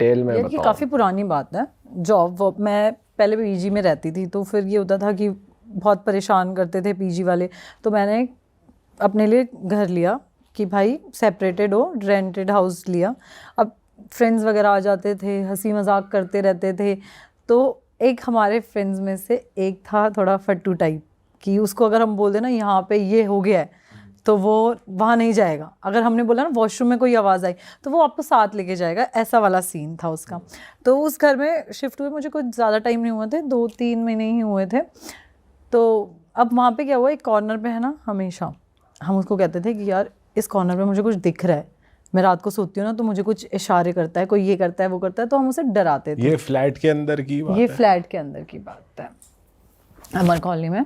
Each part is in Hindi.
डिटेल में ये बताओ। काफ़ी पुरानी बात है। जॉब मैं पहले पीजी में रहती थी, तो फिर ये होता था कि बहुत परेशान करते थे पीजी वाले, तो मैंने अपने लिए घर लिया कि भाई सेपरेटेड हो, रेंटेड हाउस लिया। अब फ्रेंड्स वगैरह आ जाते थे, हंसी मजाक करते रहते थे, तो एक हमारे फ्रेंड्स में से एक था थोड़ा फट्टू टाइप, कि उसको अगर हम बोल दें ना यहाँ पे ये हो गया है, तो वो वहाँ नहीं जाएगा। अगर हमने बोला ना वॉशरूम में कोई आवाज़ आई, तो वो आपको साथ लेके जाएगा, ऐसा वाला सीन था उसका। तो उस घर में शिफ्ट हुए मुझे कुछ ज़्यादा टाइम नहीं हुए थे, 2-3 महीने ही हुए थे। तो अब वहाँ पे क्या हुआ, एक कॉर्नर पे है ना, हमेशा हम उसको कहते थे कि यार इस कॉर्नर पे मुझे कुछ दिख रहा है। मैं रात को सोती हूँ ना, तो मुझे कुछ इशारे करता है, कोई ये करता है वो करता है, तो हम उसे डराते थे। ये फ्लैट के अंदर की बात ये है? फ्लैट के अंदर की बात है, अमर कॉलोनी में।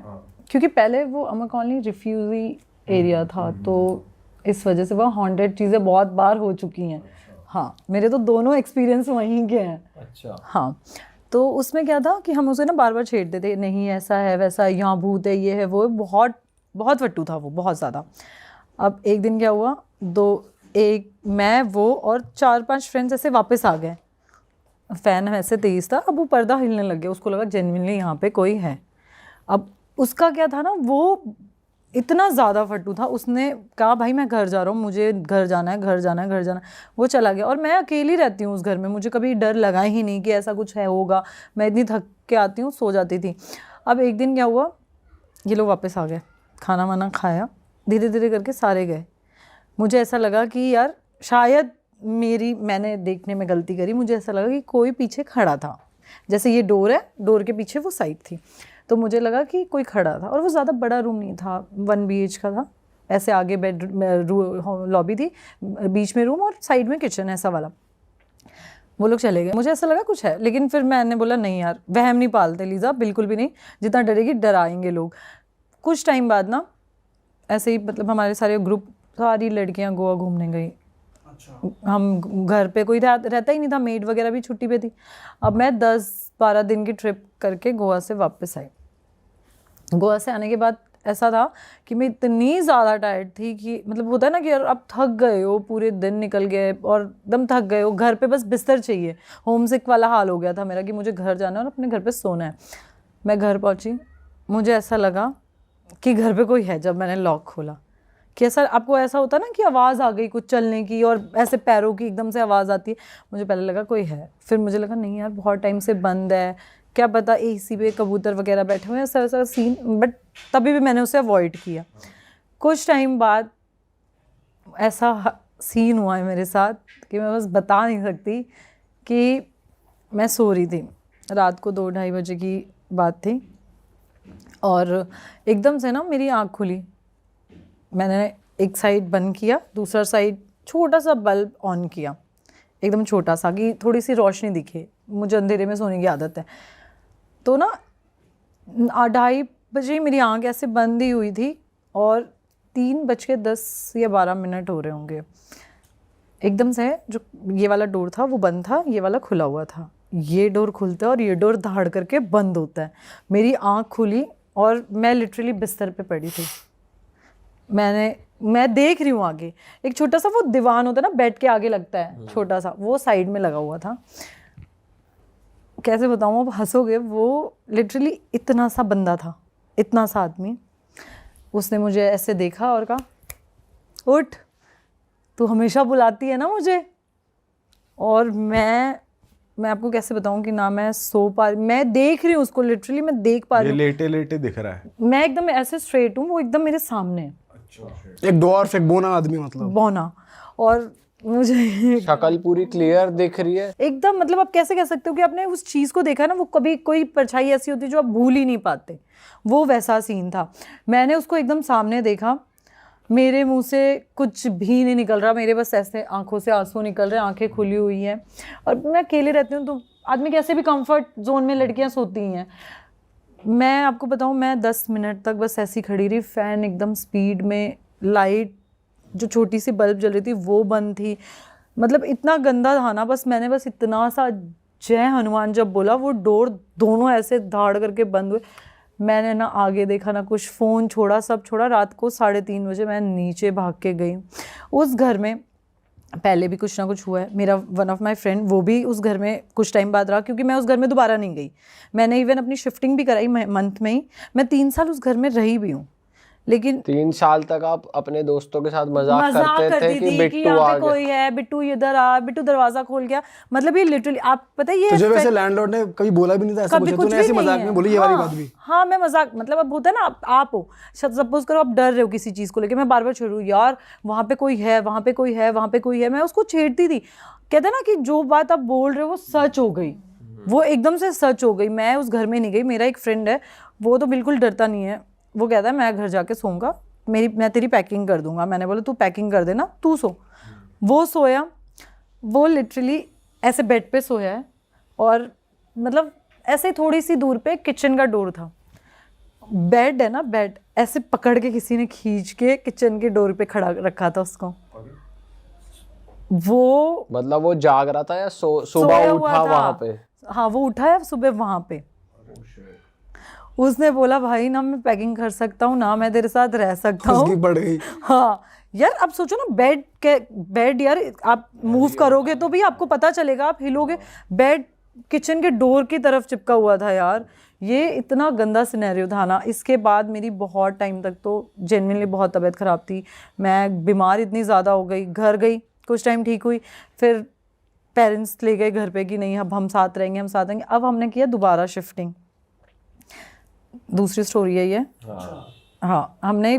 क्योंकि पहले वो अमर कॉलोनी रिफ्यूजी एरिया था, तो इस वजह से वह हॉन्टेड चीज़ें बहुत बार हो चुकी हैं। हाँ, मेरे तो दोनों एक्सपीरियंस वहीं के हैं। अच्छा। हाँ, तो उसमें क्या था कि हम उसे ना बार बार छेड़ते थे, नहीं ऐसा है वैसा है, यहाँ भूत है, ये है वो है, बहुत बहुत फट्टू था वो, बहुत ज़्यादा। अब एक दिन क्या हुआ, मैं वो और 4-5 फ्रेंड्स ऐसे वापस आ गए। फ़ैन ऐसे तेज़ था, अब वो पर्दा हिलने लग गया, उसको लगा जेन्युइनली यहाँ पे कोई है। अब उसका क्या था ना, वो इतना ज़्यादा फट्टू था, उसने कहा भाई मैं घर जा रहा हूँ, मुझे घर जाना है, घर जाना है, घर जाना है। वो चला गया, और मैं अकेली रहती हूँ उस घर में, मुझे कभी डर लगा ही नहीं कि ऐसा कुछ है होगा। मैं इतनी थक के आती हूँ, सो जाती थी। अब एक दिन क्या हुआ, ये लोग वापस आ गए, खाना वाना खाया, धीरे धीरे करके सारे गए। मुझे ऐसा लगा कि यार शायद मैंने देखने में गलती करी, मुझे ऐसा लगा कि कोई पीछे खड़ा था। जैसे ये डोर है, डोर के पीछे वो साइड थी, तो मुझे लगा कि कोई खड़ा था। और वो ज़्यादा बड़ा रूम नहीं था, 1 BH का था। ऐसे आगे लॉबी थी, बीच में रूम और साइड में किचन, ऐसा वाला। वो लोग चले गए, मुझे ऐसा लगा कुछ है, लेकिन फिर मैंने बोला नहीं यार, वहम नहीं पालते लीजा, बिल्कुल भी नहीं, जितना डरेगी डराएंगे लोग। कुछ टाइम बाद ना ऐसे ही, मतलब हमारे सारे ग्रुप, सारी लड़कियां गोवा घूमने गई। अच्छा। हम घर पे कोई रहता ही नहीं था, मेड वगैरह भी छुट्टी पे थी। अब मैं 10-12 दिन की ट्रिप करके गोवा से वापस आई। गोवा से आने के बाद ऐसा था कि मैं इतनी ज़्यादा टायर्ड थी कि, मतलब होता है ना कि यार आप थक गए हो, पूरे दिन निकल गए और एकदम थक गए हो, घर पे बस बिस्तर चाहिए। होम सिक वाला हाल हो गया था मेरा कि मुझे घर जाना है और अपने घर पे सोना है। मैं घर पहुंची, मुझे ऐसा लगा कि घर पे कोई है। जब मैंने लॉक खोला, कि ऐसा आपको ऐसा होता है ना कि आवाज़ आ गई कुछ चलने की, और ऐसे पैरों की एकदम से आवाज़ आती है। मुझे पहले लगा कोई है, फिर मुझे लगा नहीं यार बहुत टाइम से बंद है, क्या पता एसी पे कबूतर वगैरह बैठे हुए हैं, ऐसा ऐसा सीन। बट तभी भी मैंने उसे अवॉइड किया। कुछ टाइम बाद ऐसा सीन हुआ है मेरे साथ कि मैं बस बता नहीं सकती। कि मैं सो रही थी, रात को 2-2:30 बजे की बात थी, और एकदम से ना मेरी आँख खुली। मैंने एक साइड बंद किया, दूसरा साइड छोटा सा बल्ब ऑन किया, एकदम छोटा सा, कि थोड़ी सी रोशनी दिखे। मुझे अंधेरे में सोने की आदत है। तो ना 2:30 बजे मेरी आँख ऐसे बंद ही हुई थी, और 3:10 या 12 मिनट हो रहे होंगे, एकदम से जो ये वाला डोर था वो बंद था, ये वाला खुला हुआ था। ये डोर खुलता है और ये डोर धाड़ करके बंद होता है। मेरी आँख खुली और मैं लिटरली बिस्तर पे पड़ी थी। मैं देख रही हूँ आगे, एक छोटा सा वो दीवान होता है ना, बेड के आगे लगता है छोटा सा, वो साइड में लगा हुआ था। कैसे बताऊँ, आप हंसोगे, वो लिटरली इतना सा बंदा था, इतना सा आदमी। उसने मुझे ऐसे देखा और कहा उठ, तू हमेशा बुलाती है ना मुझे। और मैं आपको कैसे बताऊं कि ना मैं सो पा रही, मैं देख रही हूँ उसको, लिटरली मैं देख पा रही हूँ। लेटे लेटे दिख रहा है? मैं एकदम ऐसे स्ट्रेट हूँ, वो एकदम मेरे सामने है। अच्छा। एक डॉर्फ, एक बोना आदमी, मतलब बौना। और मुझे शक्ल पूरी क्लियर दिख रही है एकदम, मतलब आप कैसे कह सकते हो कि आपने उस चीज़ को देखा ना, वो कभी कोई परछाई ऐसी होती है जो आप भूल ही नहीं पाते, वो वैसा सीन था। मैंने उसको एकदम सामने देखा, मेरे मुंह से कुछ भी नहीं निकल रहा, मेरे बस ऐसे आंखों से आंसू निकल रहे हैं, आंखें खुली हुई हैं। और मैं अकेले रहती हूँ, तो आदमी कैसे भी कंफर्ट जोन में लड़कियाँ सोती हैं। मैं आपको बताऊँ, मैं 10 मिनट तक बस ऐसी खड़ी रही, फ़ैन एकदम स्पीड में, लाइट जो छोटी सी बल्ब जल रही थी वो बंद थी, मतलब इतना गंदा था ना। बस मैंने बस इतना सा जय हनुमान जब बोला, वो डोर दोनों ऐसे धाड़ करके बंद हुए। मैंने ना आगे देखा ना कुछ, फ़ोन छोड़ा, सब छोड़ा। रात को 3:30 बजे मैं नीचे भाग के गई। उस घर में पहले भी कुछ ना कुछ हुआ है। मेरा वन ऑफ माय फ्रेंड वो भी उस घर में कुछ टाइम बाद रहा, क्योंकि मैं उस घर में दोबारा नहीं गई। मैंने इवन अपनी शिफ्टिंग भी कराई मंथ में ही। मैं 3 साल उस घर में रही भी हूँ, लेकिन 3 साल तक आप अपने दोस्तों के साथ मजाक करते थे करती कि थी कि बिट्टू यहाँ आ पे कोई गया। है, बिट्टू इधर आ, बिट्टू दरवाजा खोल गया। मतलब ये लिटरली, आप पता है ये तुझे वैसे लैंडलॉर्ड ने कभी बोला भी नहीं था ऐसा कभी कुछ, कुछ तूने भी ऐसी नहीं मजाक है। में बोली ये वाली बात भी? हाँ, मैं मजाक, मतलब अब होता है ना, आप हो, सपोज करो आप डर रहे हो किसी चीज को लेके, मैं बार बार छेड़ू, यार वहां पे कोई है, वहां पे कोई है, वहां पे कोई है, मैं उसको छेड़ती थी। कहते ना कि जो बात आप बोल रहे हो वो सच हो गई, वो एकदम से सच हो गई। मैं उस घर में नहीं गई। मेरा एक फ्रेंड है, वो तो बिल्कुल डरता नहीं है। वो कहता है मैं घर जाके सोऊंगा, मैं तेरी पैकिंग कर दूंगा। मैंने बोला तू पैकिंग कर देना, तू सो। वो सोया, वो लिटरली ऐसे बेड पे सोया है, और मतलब ऐसे थोड़ी सी दूर पे किचन का डोर था। बेड है ना, बेड ऐसे पकड़ के किसी ने खींच के किचन के डोर पे खड़ा रखा था उसको। वो मतलब वो जाग रहा था या सुबह सोया हुआ उठा था। वहां पे? हाँ, वो उठा है सुबह वहां पे। उसने बोला भाई ना मैं पैकिंग कर सकता हूँ ना मैं तेरे साथ रह सकता उसकी हूँ। बढ़ गई। हाँ यार, अब सोचो ना, बेड यार, आप मूव करोगे तो भी आपको पता चलेगा, आप हिलोगे। बेड किचन के डोर की तरफ चिपका हुआ था यार। ये इतना गंदा सिनेरियो था ना। इसके बाद मेरी बहुत टाइम तक तो जेन्युइनली बहुत तबीयत ख़राब थी। मैं बीमार इतनी ज़्यादा हो गई। घर गई, कुछ टाइम ठीक हुई, फिर पेरेंट्स ले गए घर पे कि नहीं अब हम साथ रहेंगे, हम साथ रहेंगे। अब हमने किया दोबारा शिफ्टिंग। दूसरी स्टोरी है ये। हाँ, हमने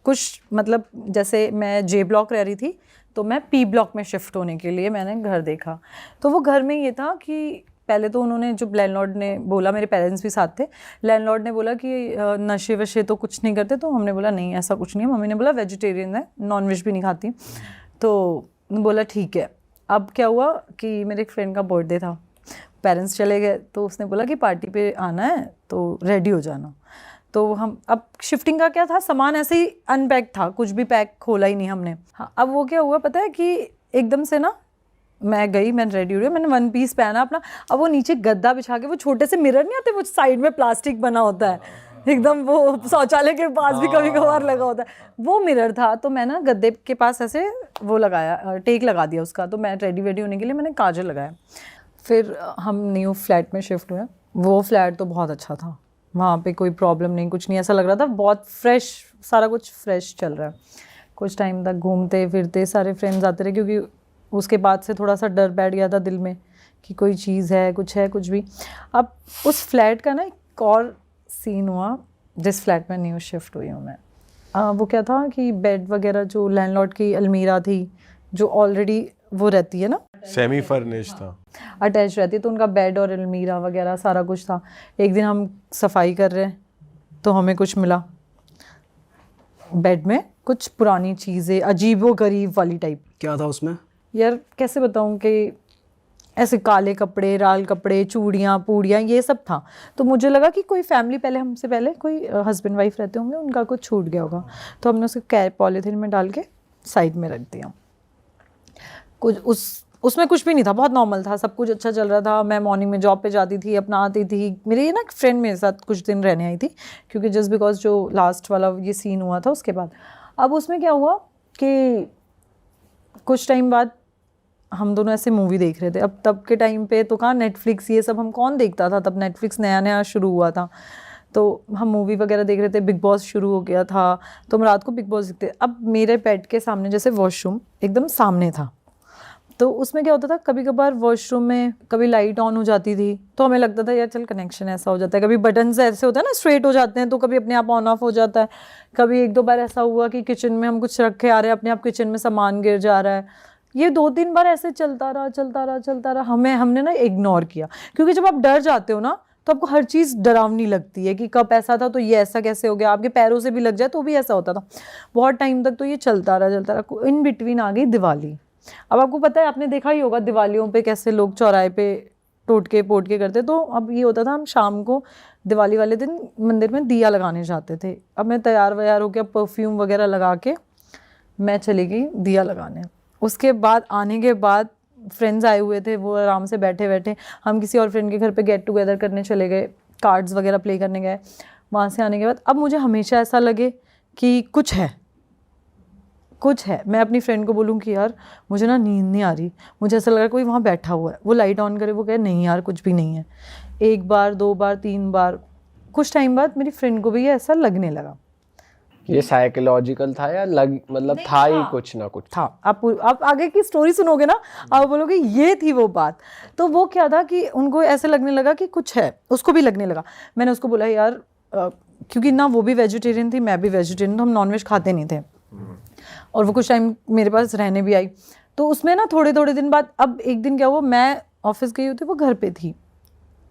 कुछ, मतलब जैसे मैं जे ब्लॉक रह रही थी, तो मैं पी ब्लॉक में शिफ्ट होने के लिए मैंने घर देखा। तो वो घर में ये था कि पहले तो उन्होंने, जो लैंडलॉर्ड ने बोला, मेरे पेरेंट्स भी साथ थे, लैंडलॉर्ड ने बोला कि नशे वशे तो कुछ नहीं करते। तो हमने बोला नहीं ऐसा कुछ नहीं है। मम्मी ने बोला वेजिटेरियन है, नॉन वेज भी नहीं खाती। तो बोला ठीक है। अब क्या हुआ कि मेरे एक फ्रेंड का बर्थडे था, पेरेंट्स चले गए, तो उसने बोला कि पार्टी पे आना है तो रेडी हो जाना। तो हम, अब शिफ्टिंग का क्या था, सामान ऐसे ही अनपैक था, कुछ भी पैक खोला ही नहीं हमने। हाँ, अब वो क्या हुआ पता है कि एकदम से ना मैं गई, मैं रेडी हो रही हूँ, मैंने 1 पीस पहना अपना। अब वो नीचे गद्दा बिछा के, वो छोटे से मिरर नहीं आते, वो साइड में प्लास्टिक बना होता है एकदम, वो शौचालय के पास भी कभी कभार लगा होता है, वो मिरर था। तो मैं ना गद्दे के पास ऐसे वो लगाया, टेक लगा दिया उसका। तो मैं रेडी वेडी होने के लिए मैंने काजल लगाया। फिर हम न्यू फ्लैट में शिफ्ट हुए। वो फ्लैट तो बहुत अच्छा था, वहाँ पे कोई प्रॉब्लम नहीं, कुछ नहीं, ऐसा लग रहा था बहुत फ्रेश, सारा कुछ फ्रेश चल रहा है। कुछ टाइम तक घूमते फिरते सारे फ्रेंड्स आते रहे, क्योंकि उसके बाद से थोड़ा सा डर बैठ गया था दिल में कि कोई चीज़ है, कुछ भी। अब उस फ्लैट का ना एक और सीन हुआ जिस फ्लैट में न्यू शिफ्ट हुई हूँ मैं। वो क्या था कि बेड वगैरह, जो लैंडलॉर्ड की अलमीरा थी, जो ऑलरेडी वो रहती है ना, सेमी फर्निश्ड था, अटैच रहती है, तो उनका बेड और अलमीरा वगैरह सारा कुछ था। एक दिन हम सफाई कर रहे हैं तो हमें कुछ मिला बेड में, कुछ पुरानी चीज़ें, अजीबोगरीब वाली टाइप। क्या था उसमें? यार कैसे बताऊं कि ऐसे काले कपड़े, लाल कपड़े, चूड़ियाँ पूड़ियाँ, ये सब था। तो मुझे लगा कि कोई फैमिली पहले, हमसे पहले कोई हस्बैंड वाइफ रहते होंगे, उनका कुछ छूट गया होगा। तो हमने उसे पॉलीथीन में डाल के साइड में रख दिया। कुछ उसमें कुछ भी नहीं था, बहुत नॉर्मल था, सब कुछ अच्छा चल रहा था। मैं मॉर्निंग में जॉब पे जाती थी, अपना आती थी। मेरी ये ना फ्रेंड मेरे साथ कुछ दिन रहने आई थी, क्योंकि जस्ट बिकॉज जो लास्ट वाला ये सीन हुआ था उसके बाद। अब उसमें क्या हुआ कि कुछ टाइम बाद हम दोनों ऐसे मूवी देख रहे थे। अब तब के टाइम पे तो कहाँ नेटफ्लिक्स ये सब हम कौन देखता था, तब नेटफ्लिक्स नया नया शुरू हुआ था। तो हम मूवी वगैरह देख रहे थे, बिग बॉस शुरू हो गया था, तो हम रात को बिग बॉस देखते। अब मेरे बेड के सामने जैसे वॉशरूम एकदम सामने था, तो उसमें क्या होता था, कभी कभार वॉशरूम में कभी लाइट ऑन हो जाती थी, तो हमें लगता था यार चल कनेक्शन ऐसा हो जाता है। कभी बटन से ऐसे होता है ना, स्ट्रेट हो जाते हैं, तो कभी अपने आप ऑन ऑफ हो जाता है। कभी 1-2 बार ऐसा हुआ कि किचन में हम कुछ रखे आ रहे हैं, अपने आप किचन में सामान गिर जा रहा है। ये 2-3 बार ऐसे चलता रहा। हमने ना इग्नोर किया, क्योंकि जब आप डर जाते हो ना, तो आपको हर चीज़ डरावनी लगती है कि कब ऐसा था तो ये ऐसा कैसे हो गया। आपके पैरों से भी लग जाए तो भी ऐसा होता था। बहुत टाइम तक तो ये चलता रहा। इन बिटवीन आ गई दिवाली। अब आपको पता है, आपने देखा ही होगा दिवालियों पे कैसे लोग चौराहे पे टोट के पोट के करते। तो अब ये होता था, हम शाम को दिवाली वाले दिन मंदिर में दिया लगाने जाते थे। अब मैं तैयार व्यार होकर परफ्यूम वगैरह लगा के मैं चली गई दिया लगाने। उसके बाद आने के बाद फ्रेंड्स आए हुए थे, वो आराम से बैठे बैठे, हम किसी और फ्रेंड के घर पे गेट टुगेदर करने चले गए, कार्ड्स वगैरह प्ले करने गए। वहाँ से आने के बाद अब मुझे हमेशा ऐसा लगे कि कुछ है, कुछ है। मैं अपनी फ्रेंड को बोलूँ कि यार मुझे ना नींद नहीं आ रही, मुझे ऐसा लग रहा है कोई वहाँ बैठा हुआ है, वो लाइट ऑन करे, वो कहे नहीं यार कुछ भी नहीं है। 1 बार 2 बार 3 बार, कुछ टाइम बाद मेरी फ्रेंड को भी ये ऐसा लगने लगा। ये साइकोलॉजिकल था या मतलब था ही कुछ ना कुछ था। आप आगे की स्टोरी सुनोगे ना, आप बोलोगे ये थी वो बात। तो वो क्या था कि उनको ऐसे लगने लगा कि कुछ है, उसको भी लगने लगा। मैंने उसको बोला यार क्योंकि ना वो भी वेजिटेरियन थी, मैं भी वेजिटेरियन, तो हम नॉनवेज खाते नहीं थे, और वो कुछ टाइम मेरे पास रहने भी आई। तो उसमें ना थोड़े थोड़े दिन बाद, अब एक दिन क्या हुआ, मैं ऑफिस गई हुई थी, वो घर पे थी,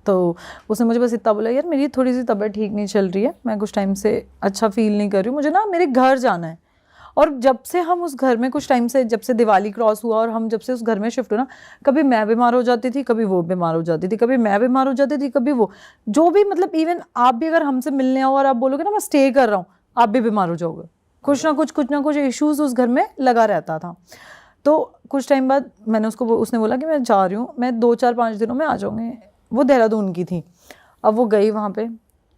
तो उसने मुझे बस इतना बोला यार मेरी थोड़ी सी तबीयत ठीक नहीं चल रही है, मैं कुछ टाइम से अच्छा फील नहीं कर रही हूँ, मुझे ना मेरे घर जाना है। और जब से हम उस घर में कुछ टाइम से, जब से दिवाली क्रॉस हुआ और हम जब से उस घर में शिफ्ट हुए ना, कभी मैं बीमार हो जाती थी, कभी वो बीमार हो जाती थी, कभी मैं बीमार हो जाती थी, कभी वो, जो भी मतलब इवन आप भी अगर हमसे मिलने आओ और आप बोलोगे ना मैं स्टे कर रहा हूँ, आप भी बीमार हो जाओगे। कुछ ना कुछ इश्यूज़ उस घर में लगा रहता था। तो कुछ टाइम बाद मैंने उसने बोला कि मैं जा रही हूँ, मैं 2-4-5 दिनों में आ जाऊँगी। वो देहरादून की थी। अब वो गई वहाँ पे,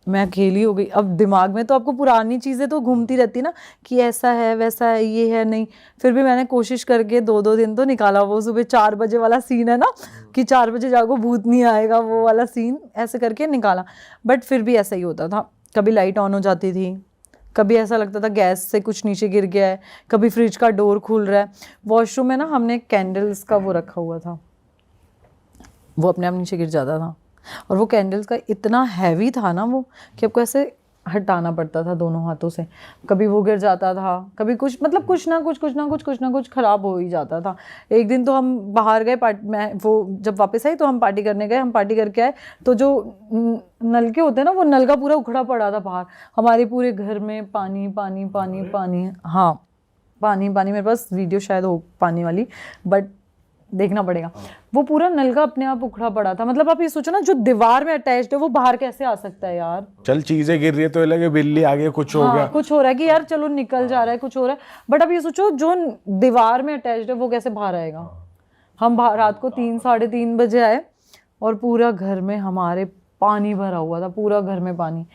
मैं अकेली हो गई। अब दिमाग में तो आपको पुरानी चीज़ें तो घूमती रहती ना कि ऐसा है वैसा है ये है, नहीं। फिर भी मैंने कोशिश करके 2-2 दिन तो निकाला। वो सुबह 4 बजे वाला सीन है ना कि 4 बजे जागो भूत नहीं आएगा, वो वाला सीन ऐसे करके निकाला। बट फिर भी ऐसा ही होता था, कभी लाइट ऑन हो जाती थी, कभी ऐसा लगता था गैस से कुछ नीचे गिर गया है, कभी फ्रिज का डोर खुल रहा है। वॉशरूम में ना हमने कैंडल्स का वो रखा हुआ था, वो अपने आप नीचे गिर जाता था। और वो कैंडल्स का इतना हैवी था ना वो कि आपको ऐसे हटाना पड़ता था दोनों हाथों से। कभी वो गिर जाता था, कभी कुछ मतलब कुछ ना कुछ ख़राब हो ही जाता था। एक दिन तो हम बाहर गए मैं वो जब वापस आई तो हम पार्टी करने गए, हम पार्टी करके आए तो जो नलके होते हैं ना, वो नल का पूरा उखड़ा पड़ा था बाहर। हमारे पूरे घर में पानी पानी पानी पानी, हाँ पानी पानी। मेरे पास वीडियो शायद हो पानी वाली, बट देखना पड़ेगा। वो पूरा नलका अपने आप उखड़ा पड़ा था। मतलब आप ये सोचो ना, जो दीवार में अटैच्ड है वो बाहर कैसे आ सकता है यार। चल चीजें गिर रही है तो लगे बिल्ली आ गई, कुछ हो गया, कुछ हो रहा है कि यार चलो निकल जा रहा है, कुछ हो रहा है। बट अब ये सोचो जो दीवार में अटैच्ड है वो कैसे बाहर आएगा। हम रात को 3-3:30 बजे आए और पूरा घर में हमारे पानी भरा हुआ था, पूरा घर में पानी।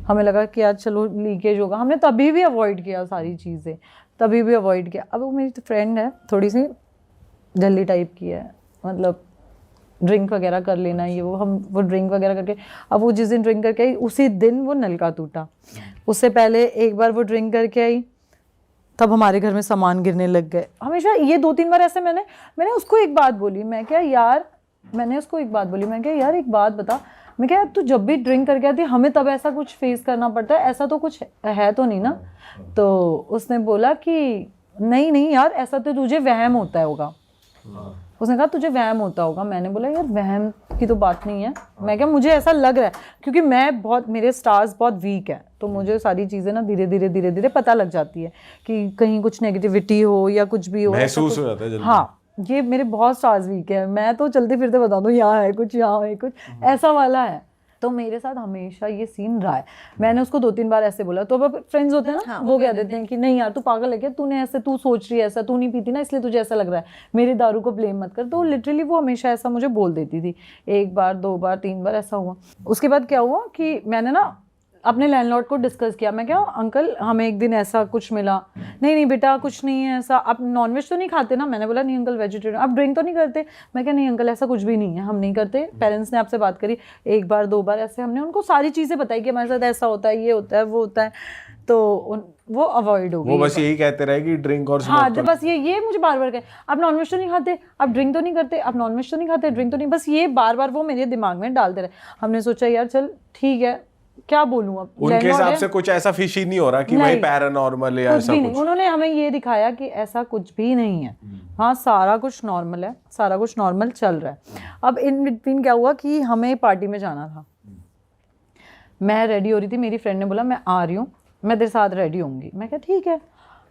हमें लगा कि यार चलो लीकेज होगा, हमने तभी भी अवॉइड किया सारी चीज़ें, तभी भी अवॉइड किया। अब वो मेरी फ्रेंड है, थोड़ी सी जल्दी टाइप की है, मतलब ड्रिंक वगैरह कर लेना ये वो ड्रिंक वगैरह करके, अब वो जिस दिन ड्रिंक करके आई उसी दिन वो नलका टूटा। उससे पहले एक बार वो ड्रिंक करके आई, तब हमारे घर में सामान गिरने लग गए। हमेशा ये 2-3 बार ऐसे मैंने उसको एक बात बोली, मैं क्या यार एक बात बता, मैं क्या तू जब भी ड्रिंक करके आती हमें तब ऐसा कुछ फेस करना पड़ता है, ऐसा तो कुछ है तो नहीं ना। तो उसने बोला कि नहीं यार ऐसा तो तुझे वहम होता होगा। उसने कहा तुझे वहम होता होगा। मैंने बोला यार वहम की तो बात नहीं है, मैं क्या मुझे ऐसा लग रहा है क्योंकि मेरे स्टार्स बहुत वीक है, तो मुझे सारी चीज़ें ना धीरे धीरे पता लग जाती है कि कहीं कुछ नेगेटिविटी हो या कुछ भी हो, महसूस हो जाता है जल्दी। हाँ, ये मेरे बहुत स्टार्स वीक है, मैं तो चलते फिरते बता दूँ यहाँ है कुछ ऐसा वाला है। तो मेरे साथ हमेशा ये सीन रहा है। मैंने उसको 2-3 बार ऐसे बोला, तो अब फ्रेंड्स होते हैं ना, वो कह देते हैं कि नहीं यार तू पागल है क्या, तू सोच रही है ऐसा, तू नहीं पीती ना इसलिए तुझे ऐसा लग रहा है, मेरी दारू को ब्लेम मत कर। तो लिटरली वो हमेशा ऐसा मुझे बोल देती थी। 1 बार 2 बार 3 बार ऐसा हुआ। उसके बाद क्या हुआ कि मैंने ना अपने लैंडलॉर्ड को डिस्कस किया। मैं क्या अंकल हमें एक दिन ऐसा कुछ मिला, नहीं बेटा कुछ नहीं है ऐसा, आप नॉनवेज तो नहीं खाते ना। मैंने बोला नहीं अंकल वेजिटेरियन। आप ड्रिंक तो नहीं करते? मैं क्या नहीं अंकल ऐसा कुछ भी नहीं है, हम नहीं करते। पेरेंट्स ने आपसे बात करी 1 बार 2 बार, ऐसे हमने उनको सारी चीज़ें बताई कि हमारे साथ ऐसा होता है, ये होता है, वो होता है। तो वो अवॉइड हो गई। वो बस यही कहते रहे कि ड्रिंक और हाँ, तो बस ये मुझे बार बार कहे आप नॉनवेज तो नहीं खाते, आप ड्रिंक तो नहीं करते, आप नॉनवेज तो नहीं खाते, ड्रिंक तो नहीं, बस ये बार बार वो मेरे दिमाग में डालते रहे। हमने सोचा यार चल ठीक है, क्या बोलूं अब, उनके हिसाब से कुछ ऐसा फिशी नहीं हो रहा कि भाई पैरानॉर्मल या ऐसा कुछ। उन्होंने हमें ये दिखाया कि ऐसा कुछ भी नहीं है। हाँ, सारा कुछ नॉर्मल है, सारा कुछ नॉर्मल चल रहा है। अब इन बिटवीन क्या हुआ कि हमें पार्टी में जाना था। मैं रेडी हो रही थी, मेरी फ्रेंड ने बोला मैं आ रही हूँ, मैं तेरे साथ रेडी होंगी। मैं क्या ठीक है।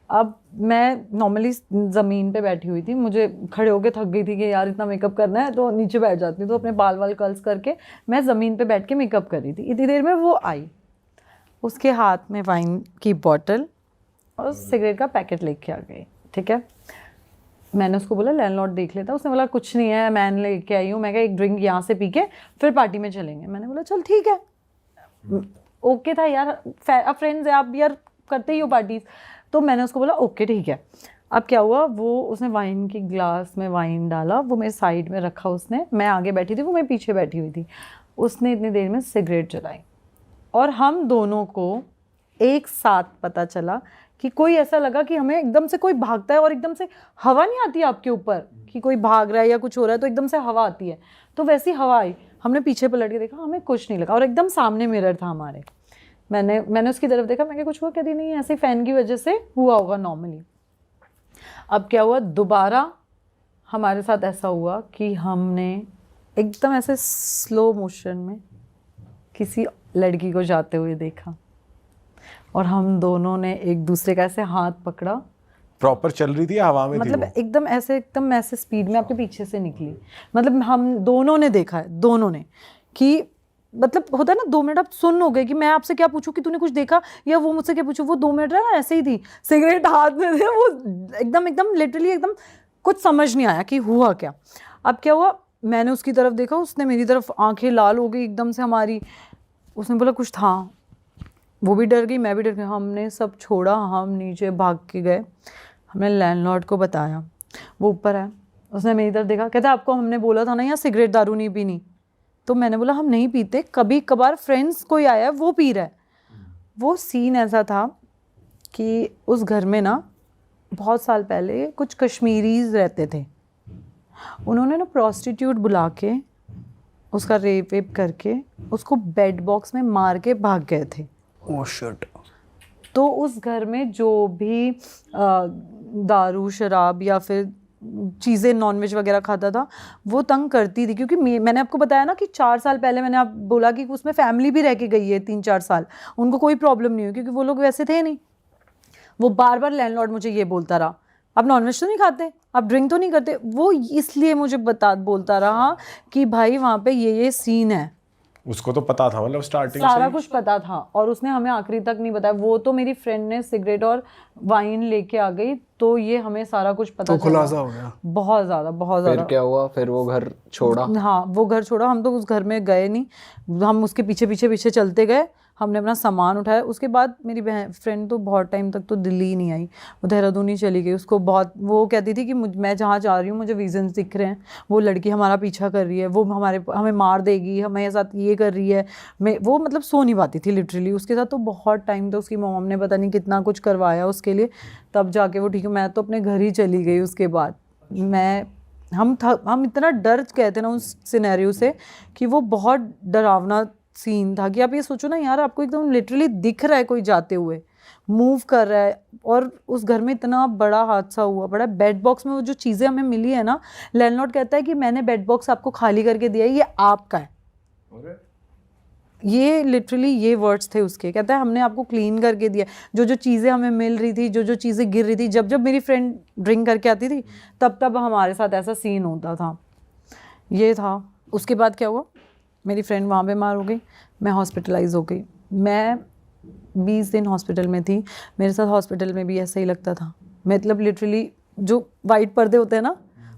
अब मैं नॉर्मली ज़मीन पे बैठी हुई थी, मुझे खड़े होके थक गई थी कि यार इतना मेकअप करना है, तो नीचे बैठ जाती हूँ। तो अपने बाल कर्ल्स करके मैं ज़मीन पे बैठ के मेकअप कर रही थी। इतनी देर में वो आई, उसके हाथ में वाइन की बॉटल और सिगरेट का पैकेट लेके आ गई। ठीक है, मैंने उसको बोला लैंडलॉर्ड देख लेता। उसने बोला कुछ नहीं है, मैं लेके आई हूँ। मैं क्या एक ड्रिंक यहाँ से पी के फिर पार्टी में चलेंगे। मैंने बोला चल ठीक है, ओके था यार, अब फ्रेंड्स है आप यार, करते ही हो पार्टीज। तो मैंने उसको बोला ओके ठीक है। अब क्या हुआ, वो उसने वाइन की ग्लास में वाइन डाला, वो मेरे साइड में रखा उसने, मैं आगे बैठी थी, वो मैं पीछे बैठी हुई थी। उसने इतनी देर में सिगरेट जलाई और हम दोनों को एक साथ पता चला कि कोई ऐसा लगा कि हमें एकदम से कोई भागता है और एकदम से हवा नहीं आती आपके ऊपर कि कोई भाग रहा है या कुछ हो रहा है तो एकदम से हवा आती है, तो वैसी हवा आई। हमने पीछे पलट के देखा, हमें कुछ नहीं लगा और एकदम सामने मिरर था हमारे। मैंने उसकी तरफ देखा, मैं क्या कुछ हुआ, कहती नहीं ऐसे फैन की वजह से हुआ होगा नॉर्मली। अब क्या हुआ, दोबारा हमारे साथ ऐसा हुआ कि हमने एकदम ऐसे स्लो मोशन में किसी लड़की को जाते हुए देखा और हम दोनों ने एक दूसरे का ऐसे हाथ पकड़ा। प्रॉपर चल रही थी, हवा में मतलब थी वो? एकदम ऐसे स्पीड में आपके पीछे से निकली। मतलब हम दोनों ने देखा है, दोनों ने, कि मतलब होता है ना 2 मिनट आप सुन हो गए कि मैं आपसे क्या पूछूं कि तूने कुछ देखा या वो मुझसे क्या पूछू। वो 2 मिनट ना ऐसे ही थी, सिगरेट हाथ में थे, वो एकदम लिटरली एकदम कुछ समझ नहीं आया कि हुआ क्या। अब क्या हुआ, मैंने उसकी तरफ देखा, उसने मेरी तरफ, आंखें लाल हो गई एकदम से हमारी। उसने बोला कुछ था, वो भी डर गई, मैं भी डर गई। हमने सब छोड़ा, हम नीचे भाग के गए, हमने लैंडलॉर्ड को बताया। वो ऊपर है, उसने मेरी तरफ देखा, कहता आपको हमने बोला था ना यहाँ सिगरेट दारू नहीं पीनी। तो मैंने बोला हम नहीं पीते, कभी कभार फ्रेंड्स कोई आया है वो पी रहा है। वो सीन ऐसा था कि उस घर में ना बहुत साल पहले कुछ कश्मीरीज रहते थे, उन्होंने ना प्रोस्टिट्यूट बुला के उसका रेप वेप करके उसको बेड बॉक्स में मार के भाग गए थे। Oh shit. तो उस घर में जो भी दारू शराब या फिर चीज़ें नॉनवेज वगैरह खाता था वो तंग करती थी, क्योंकि मैंने आपको बताया ना कि 4 साल पहले मैंने आप बोला कि उसमें फैमिली भी रह के गई है 3-4 साल, उनको कोई प्रॉब्लम नहीं हुई क्योंकि वो लोग वैसे थे नहीं। वो बार बार लैंडलॉर्ड मुझे ये बोलता रहा, आप नॉनवेज तो नहीं खाते, आप ड्रिंक तो नहीं करते। वो इसलिए मुझे बोलता रहा कि भाई वहाँ पे ये सीन है। उसको तो पता था, मतलब स्टार्टिंग से सारा कुछ पता था और उसने हमें आखिरी तक नहीं बताया। वो तो मेरी फ्रेंड ने सिगरेट और वाइन लेके आ गई, तो ये हमें सारा कुछ पता तो चला। खुलासा हो गया बहुत ज़्यादा। फिर क्या हुआ, फिर वो घर छोड़ा? हाँ, वो घर छोड़ा, हम तो उस घर में गए नहीं, हम उसके पीछे चलते गए, हमने अपना सामान उठाया। उसके बाद मेरी बहन फ्रेंड तो बहुत टाइम तक तो दिल्ली ही नहीं आई, वो देहरादून ही चली गई। उसको बहुत, वो कहती थी कि मैं जहाँ जा रही हूँ मुझे विजन्स दिख रहे हैं, वो लड़की हमारा पीछा कर रही है, वो हमें मार देगी, हमें साथ ये कर रही है। वो मतलब सो नहीं पाती थी लिटरली। उसके साथ तो बहुत टाइम तक उसकी मॉम ने पता नहीं कितना कुछ करवाया उसके लिए, तब जाके वो ठीक है। मैं तो अपने घर ही चली गई उसके बाद। हम इतना डर गए थे ना उस सिनेरियो से कि वो बहुत डरावना सीन था कि आप ये सोचो ना यार, आपको एकदम लिटरली दिख रहा है कोई जाते हुए, मूव कर रहा है, और उस घर में इतना बड़ा हादसा हुआ पड़ा। बेड बॉक्स में वो जो चीज़ें हमें मिली है ना, लैंडलॉर्ड कहता है कि मैंने बेड बॉक्स आपको खाली करके दिया है, ये आपका है। ये लिटरली ये वर्ड्स थे उसके। कहता है हमने आपको क्लीन करके दिया, जो चीज़ें हमें मिल रही थी, जो चीज़ें गिर रही थी, जब मेरी फ्रेंड ड्रिंक करके आती थी तब हमारे साथ ऐसा सीन होता था। ये था। उसके बाद क्या हुआ, मेरी फ्रेंड वहाँ बीमार हो गई, मैं हॉस्पिटलाइज हो गई। मैं 20 दिन हॉस्पिटल में थी। मेरे साथ हॉस्पिटल में भी ऐसा ही लगता था, मतलब लिटरली जो वाइट पर्दे होते हैं ना,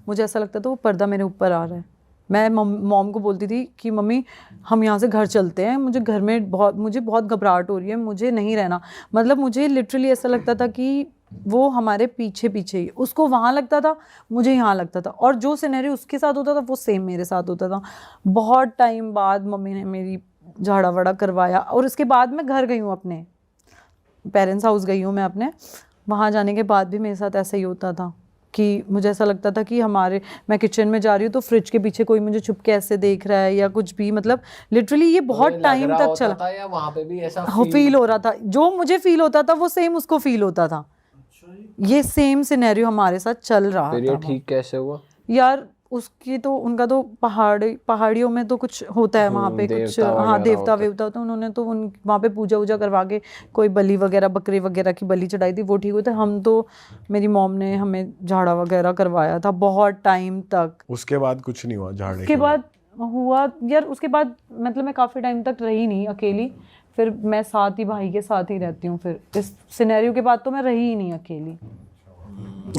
मुझे ऐसा लगता था वो पर्दा मेरे ऊपर आ रहा है। मैं मॉम को बोलती थी कि मम्मी हम यहाँ से घर चलते हैं, मुझे घर में मुझे बहुत घबराहट हो रही है, मुझे नहीं रहना। मतलब मुझे लिटरली ऐसा लगता था कि वो हमारे पीछे ही, उसको वहाँ लगता था, मुझे यहाँ लगता था, और जो सिनेरियो उसके साथ होता था वो सेम मेरे साथ होता था। बहुत टाइम बाद मम्मी ने मेरी झाड़ा वाड़ा करवाया, और उसके बाद मैं घर गई हूँ, अपने पेरेंट्स हाउस गई हूँ मैं अपने। वहाँ जाने के बाद भी मेरे साथ ऐसा ही होता था कि मुझे ऐसा लगता था कि मैं किचन में जा रही हूँ तो फ्रिज के पीछे कोई मुझे छुप के ऐसे देख रहा है या कुछ भी। मतलब लिटरली ये बहुत टाइम तक चला था, या वहाँ पे भी ऐसा फील हो रहा था? जो मुझे फील होता था वो सेम उसको फील होता था। ये सेम सिनेरियो हमारे साथ चल रहा था। फिर ये ठीक कैसे हुआ यार? उसकी तो, उनका तो पहाड़ियों में तो कुछ होता है वहाँ पे, कुछ हाँ देवता वेवता होता है। उन्होंने तो वहाँ पे पूजा वूजा करवा के कोई बलि वगैरह, बकरी वगैरह की बलि चढ़ाई थी, वो ठीक हुआ था। हम तो, मेरी मॉम ने हमें झाड़ा वगैरह करवाया था बहुत टाइम तक। उसके बाद कुछ नहीं हुआ झाड़े उसके बाद हुआ यार, उसके बाद मतलब मैं काफ़ी टाइम तक रही नहीं अकेली, फिर मैं साथ ही भाई के साथ ही रहती हूँ। फिर इस सिनेरियो के बाद तो मैं रही ही नहीं अकेली।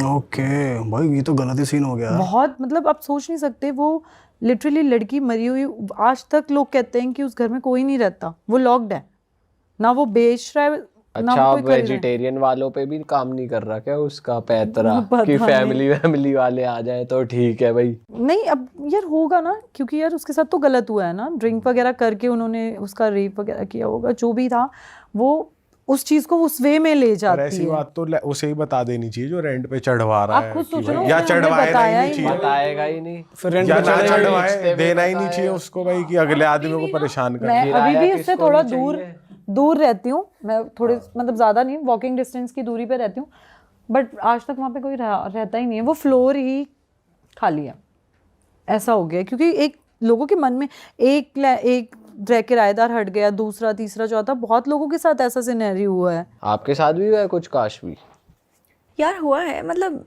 ओके भाई, ये तो गलत ही सीन हो गया। बहुत, मतलब आप सोच नहीं सकते, वो लिटरली लड़की मरी हुई, आज तक लोग कहते हैं कि उस घर में कोई नहीं रहता, वो लॉक्ड है ना, वो बेच रहा है। ना अच्छा, वो अब कोई कर ही रहा है। वेजिटेरियन वालों पे भी काम नहीं कर रहा क्या उसका पैतरा कि फैमिली वाले आ जाए तो ठीक है भाई? नहीं अब यार होगा ना, क्योंकि यार उसके साथ तो गलत हुआ है ना, ड्रिंक वगैरह करके उन्होंने उसका रेप वगैरह किया होगा, जो भी था वो उस चीज को उस वे में ले पर जाती ऐसी है। बात तो उसे ही बता देनी चाहिए जो रेंट पे चढ़वा रहा आप है खुद कि सोचो ना, भाई, या उसने हमें चढ़वाए ना बताया ही ही नहीं चाहिए, बताएगा ही नहीं, फिर रेंट या पे ना चढ़ेगा ही। चढ़वाए, रिश्ते में देना ही नहीं बताया। चाहिए उसको भाई कि अगले आदमी को परेशान कर। मैं किराया अभी भी उससे किसको थोड़ा नहीं चाहिए? दूर रहती हूँ, मैं थोड़े मतलब ज्यादा नहीं, वॉकिंग डिस्टेंस की दूरी पे रहती हूँ, बट आज तक वहाँ पे कोई रहता ही नहीं है, वो फ्लोर ही खाली है, ऐसा हो गया है। क्योंकि एक लोगों के मन में एक किराएदार हट गया, दूसरा तीसरा चौथा, बहुत लोगों के साथ ऐसा सिनेरियो हुआ है। आपके साथ भी हुआ है कुछ काशवी? यार हुआ है, मतलब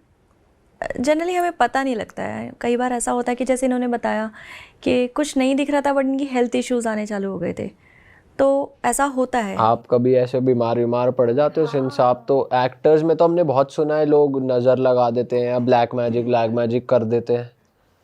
जनरली हमें पता नहीं लगता है। कई बार ऐसा होता है कि जैसे इन्होंने बताया कि कुछ नहीं दिख रहा था बट इनकी हेल्थ इश्यूज आने चालू हो गए थे, तो ऐसा होता है। आप कभी ऐसे बीमार पड़ जाते हो? सिंस आप तो एक्टर्स में तो हमने बहुत सुना है लोग नजर लगा देते हैं या ब्लैक मैजिक कर देते हैं।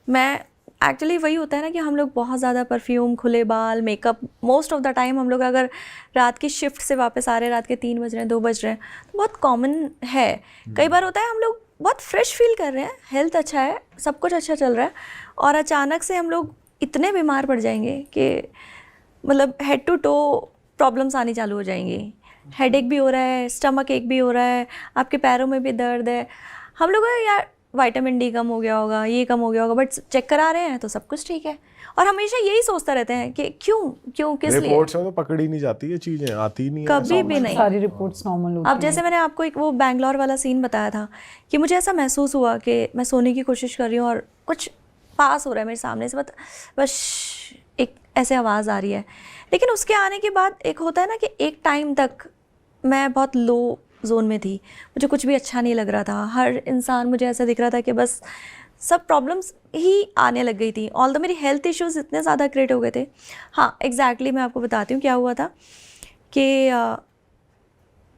मैं एक्चुअली वही होता है ना कि हम लोग बहुत ज़्यादा परफ्यूम, खुले बाल, makeup, most of the time हम लोग अगर रात की शिफ्ट से वापस आ रहे हैं, रात के 3 बज रहे हैं, 2 बज रहे हैं, तो बहुत कॉमन है। कई बार होता है हम लोग बहुत फ्रेश फील कर रहे हैं, हेल्थ अच्छा है, सब कुछ अच्छा चल रहा है, और अचानक से हम लोग इतने बीमार पड़ जाएंगे कि मतलब हेड टू टो प्रॉब्लम्स आनी चालू हो जाएंगी। हेडेक भी हो रहा है, स्टमक एक भी हो रहा है, आपके पैरों में भी दर्द है। हम लोग यार विटामिन डी कम हो गया होगा, ये कम हो गया होगा, बट चेक करा रहे हैं तो सब कुछ ठीक है। और हमेशा यही सोचते रहते हैं कि क्यों किस लिए। रिपोर्ट्स में तो पकड़ी नहीं जाती ये चीजें, आती ही नहीं है। कभी भी नहीं। सारी रिपोर्ट्स नॉर्मल होती अब जैसे मैंने आपको एक वो बैंगलोर वाला सीन बताया था कि मुझे ऐसा महसूस हुआ कि मैं सोने की कोशिश कर रही हूँ और कुछ पास हो रहा है मेरे सामने से, बस एक ऐसे आवाज़ आ रही है। लेकिन उसके आने के बाद एक होता है ना कि एक टाइम तक मैं बहुत लो जोन में थी, मुझे कुछ भी अच्छा नहीं लग रहा था, हर इंसान मुझे ऐसा दिख रहा था कि बस सब प्रॉब्लम्स ही आने लग गई थी। ऑल द मेरी हेल्थ इश्यूज़ इतने ज़्यादा क्रिएट हो गए थे। हाँ एग्जैक्टली मैं आपको बताती हूँ क्या हुआ था कि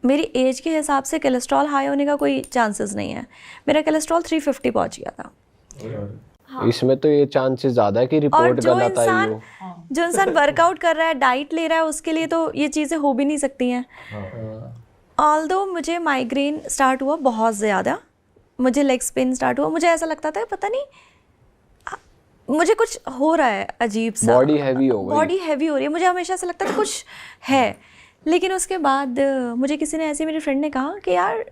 मेरी एज के हिसाब से कोलेस्ट्रॉल हाई होने का कोई चांसेस नहीं है। मेरा कोलेस्ट्रॉल 350 पहुँच गया था। इसमें तो ये चांसेस ज्यादा है कि और रिपोर्ट गलत आई हो। जो इंसान वर्कआउट कर रहा है, डाइट ले रहा है, उसके लिए तो ये चीज़ें हो भी नहीं सकती हैं। ऑल्दो मुझे माइग्रेन स्टार्ट हुआ बहुत ज़्यादा, मुझे लेग पेन स्टार्ट हुआ, मुझे ऐसा लगता था पता नहीं मुझे कुछ हो रहा है अजीब सा, बॉडी हैवी हो गई। बॉडी हैवी हो रही है, मुझे हमेशा ऐसा लगता था कुछ है। लेकिन उसके बाद मुझे किसी ने ऐसे, मेरी फ्रेंड ने कहा कि यार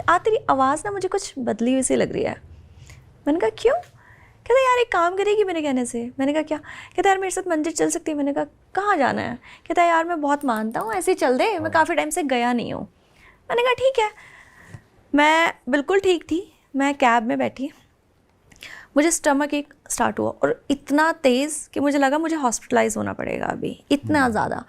तेरी आवाज़ ना मुझे कुछ बदली हुई सी लग रही है। मैंने कहा क्यों? कहता यार एक काम करेगी मेरे कहने से। मैंने कहा क्या? कहता यार मेरे साथ मंदिर चल सकती है। मैंने कहा कहाँ जाना है? कहता यार मैं बहुत मानता हूँ, ऐसे ही चल दे, मैं काफ़ी टाइम से गया नहीं हूँ। मैंने कहा ठीक है। मैं बिल्कुल ठीक थी, मैं कैब में बैठी, मुझे स्टमक एक स्टार्ट हुआ और इतना तेज़ कि मुझे लगा मुझे हॉस्पिटलाइज होना पड़ेगा अभी, इतना ज़्यादा।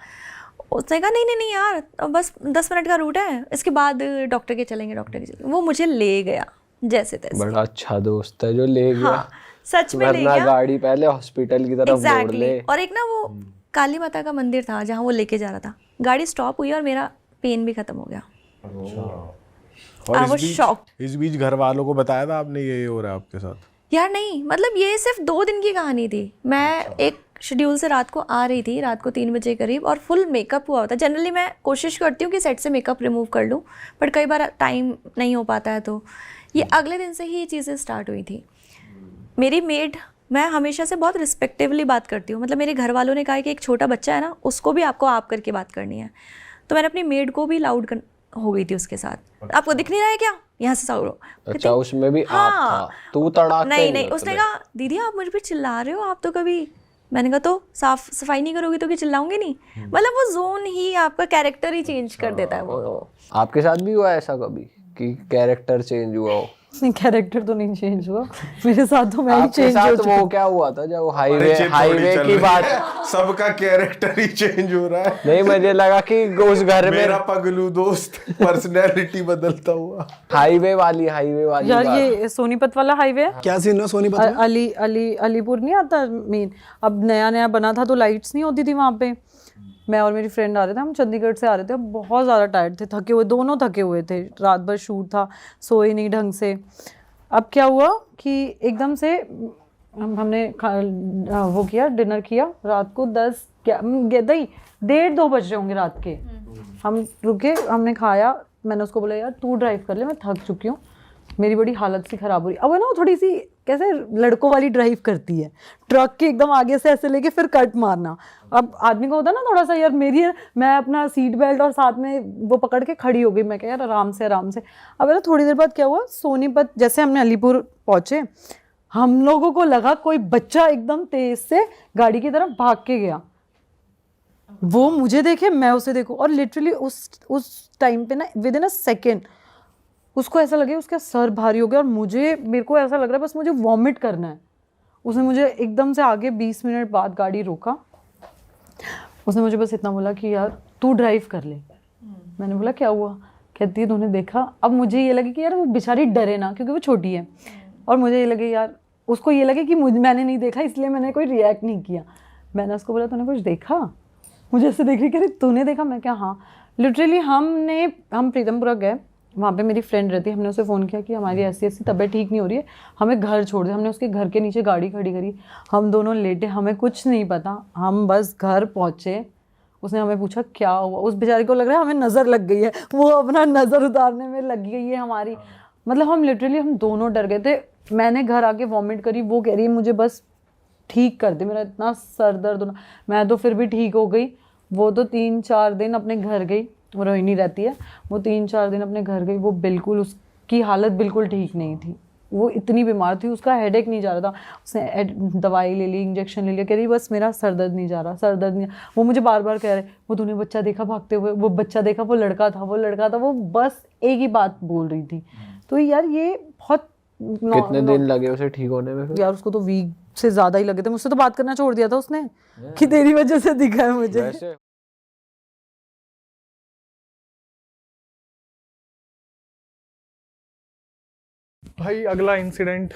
उसने कहा नहीं यार बस 10 मिनट का रूट है, इसके बाद डॉक्टर के चलेंगे। वो मुझे ले गया जैसे तैसे। बड़ा अच्छा दोस्त है जो ले गया। हाँ सच में ले वरना गया। गाड़ी पहले हॉस्पिटल की तरफ मोड़ ले। और एक ना वो काली माता का मंदिर था जहाँ वो लेके जा रहा था, गाड़ी स्टॉप हुई और मेरा पेन भी खत्म हो गया। और I was shocked. इस बीच घर वालों को बताया था आपने ये हो रहा है आपके साथ? यार नहीं, मतलब ये सिर्फ 2 दिन की कहानी थी। मैं एक शेड्यूल से रात को आ रही थी, रात को 3 बजे करीब, और फुल मेकअप हुआ होता। जनरली मैं कोशिश करती हूँ कि सेट से मेकअप रिमूव कर लूँ, बट कई बार टाइम नहीं हो पाता है, तो ये अगले दिन से ही ये चीज़ें स्टार्ट हुई थी। मेरी मेड, मैं हमेशा से बहुत रिस्पेक्टिवली बात करती हूँ, मतलब मेरे घर वालों ने कहा कि एक छोटा बच्चा है ना, उसको भी आपको आप करके बात करनी है, तो मैंने अपनी मेड को भी लाउड हो गई थी उसके साथ। आपको दिख नहीं रहा है क्या? यहाँ से साउरो। अच्छा उसमें भी आप था, तू तड़ाक नहीं, उसने कहा दीदी आप मुझ पे चिल्ला रहे हो, आप तो कभी। मैंने कहा तो साफ सफाई नहीं करोगी तो कि चिल्लाऊंगी नहीं। मतलब वो जोन ही आपका कैरेक्टर ही चेंज कर देता है वो। आपके साथ भी हुआ ऐसा कभी कि कैरेक्टर चेंज हुआ हो? नहीं कैरेक्टर तो नहीं चेंज हुआ मेरे साथ, तो मैं ही आपके चेंज हो साथ चुकी। वो क्या हुआ था जब अरे चिप थोड़ी हाईवे चल की रही बात? है। सबका कैरेक्टर ही चेंज हो रहा है। नहीं मुझे लगा कि उस घर में मेरा पगलू दोस्त पर्सनैलिटी बदलता हुआ। हाईवे वाली यार बात। ये सोनीपत वाला हाईवे है, क्या सीन है सोनीपत में? अलीपुर नहीं आता मेन, अब नया बना था तो लाइट्स नहीं होती थी वहाँ पे। मैं और मेरी फ्रेंड आ रहे थे, हम चंडीगढ़ से आ रहे थे, बहुत ज़्यादा टायर्ड थे, थके हुए, दोनों थके हुए थे, रात भर शूट था, सोए नहीं ढंग से। अब क्या हुआ कि एकदम से हमने वो किया, डिनर किया, रात को 1:30 बज रहे होंगे रात के, हम रुके, हमने खाया, मैंने उसको बोला यार तू ड्राइव कर ले, मैं थक चुकी हूँ, मेरी बड़ी हालत सी ख़राब हो रही। अब है ना वो थोड़ी सी कैसे लड़कों वाली ड्राइव करती है, ट्रक के एकदम आगे से ऐसे लेके फिर कट मारना। अब आदमी को होता है ना थोड़ा सा यार मैं अपना सीट बेल्ट और साथ में वो पकड़ के खड़ी हो गई, मैं क्या यार आराम से आराम से। अब है ना थोड़ी देर बाद क्या हुआ, सोनीपत जैसे हमने अलीपुर पहुँचे, हम लोगों को लगा कोई बच्चा एकदम तेज से गाड़ी की तरफ भाग के गया। वो मुझे देखे, मैं उसे देखूं, और लिटरली उस टाइम पे ना विद इन अ सेकेंड उसको ऐसा लगे उसका सर भारी हो गया, और मेरे को ऐसा लग रहा है बस मुझे वॉमिट करना है। उसने मुझे एकदम से आगे 20 मिनट बाद गाड़ी रोका, उसने मुझे बस इतना बोला कि यार तू ड्राइव कर ले। मैंने बोला क्या हुआ? कहती है तूने देखा। अब मुझे ये लगे कि यार वो बेचारी डरे ना, क्योंकि वो छोटी है, और मुझे ये लगे यार उसको ये लगे कि मैंने नहीं देखा इसलिए मैंने कोई रिएक्ट नहीं किया। मैंने उसको बोला तूने कुछ देखा? मुझे ऐसे देख रही, कह रही तूने देखा? मैं क्या हाँ। लिटरली हम प्रीतमपुरा गए, वहाँ पे मेरी फ्रेंड रहती है, हमने उसे फ़ोन किया कि हमारी ऐसी तबीयत ठीक नहीं हो रही है, हमें घर छोड़ दे। हमने उसके घर के नीचे गाड़ी खड़ी करी, हम दोनों लेटे, हमें कुछ नहीं पता, हम बस घर पहुँचे। उसने हमें पूछा क्या हुआ, उस बेचारे को लग रहा है हमें नज़र लग गई है, वो अपना नज़र उतारने में लग गई है हमारी। मतलब हम दोनों डर गए थे। मैंने घर आके वॉमिट करी, वो कह रही है मुझे बस ठीक कर दे, मेरा इतना सर दर्द होना। मैं तो फिर भी ठीक हो गई। वो तो 3-4 दिन अपने घर गई, वो रोहिणी रहती है, वो 3-4 दिन अपने घर गई। वो बिल्कुल, उसकी हालत बिल्कुल ठीक नहीं थी, वो इतनी बीमार थी, उसका हेडेक नहीं जा रहा था। उसने दवाई ले ली, इंजेक्शन ले लिया, कह रही बस मेरा सर दर्द नहीं जा रहा, सर दर्द नहीं। वो मुझे बार बार कह रहे वो तूने बच्चा देखा भागते हुए, वो बच्चा देखा, वो लड़का था, वो बस एक ही बात बोल रही थी। तो यार ये बहुत कितने दिन लगे उसे ठीक होने में फिर? यार उसको तो वीक से ज़्यादा ही लगे थे। मुझसे तो बात करना छोड़ दिया था उसने कि तेरी वजह से दिखा है मुझे। वैसे भाई अगला इंसिडेंट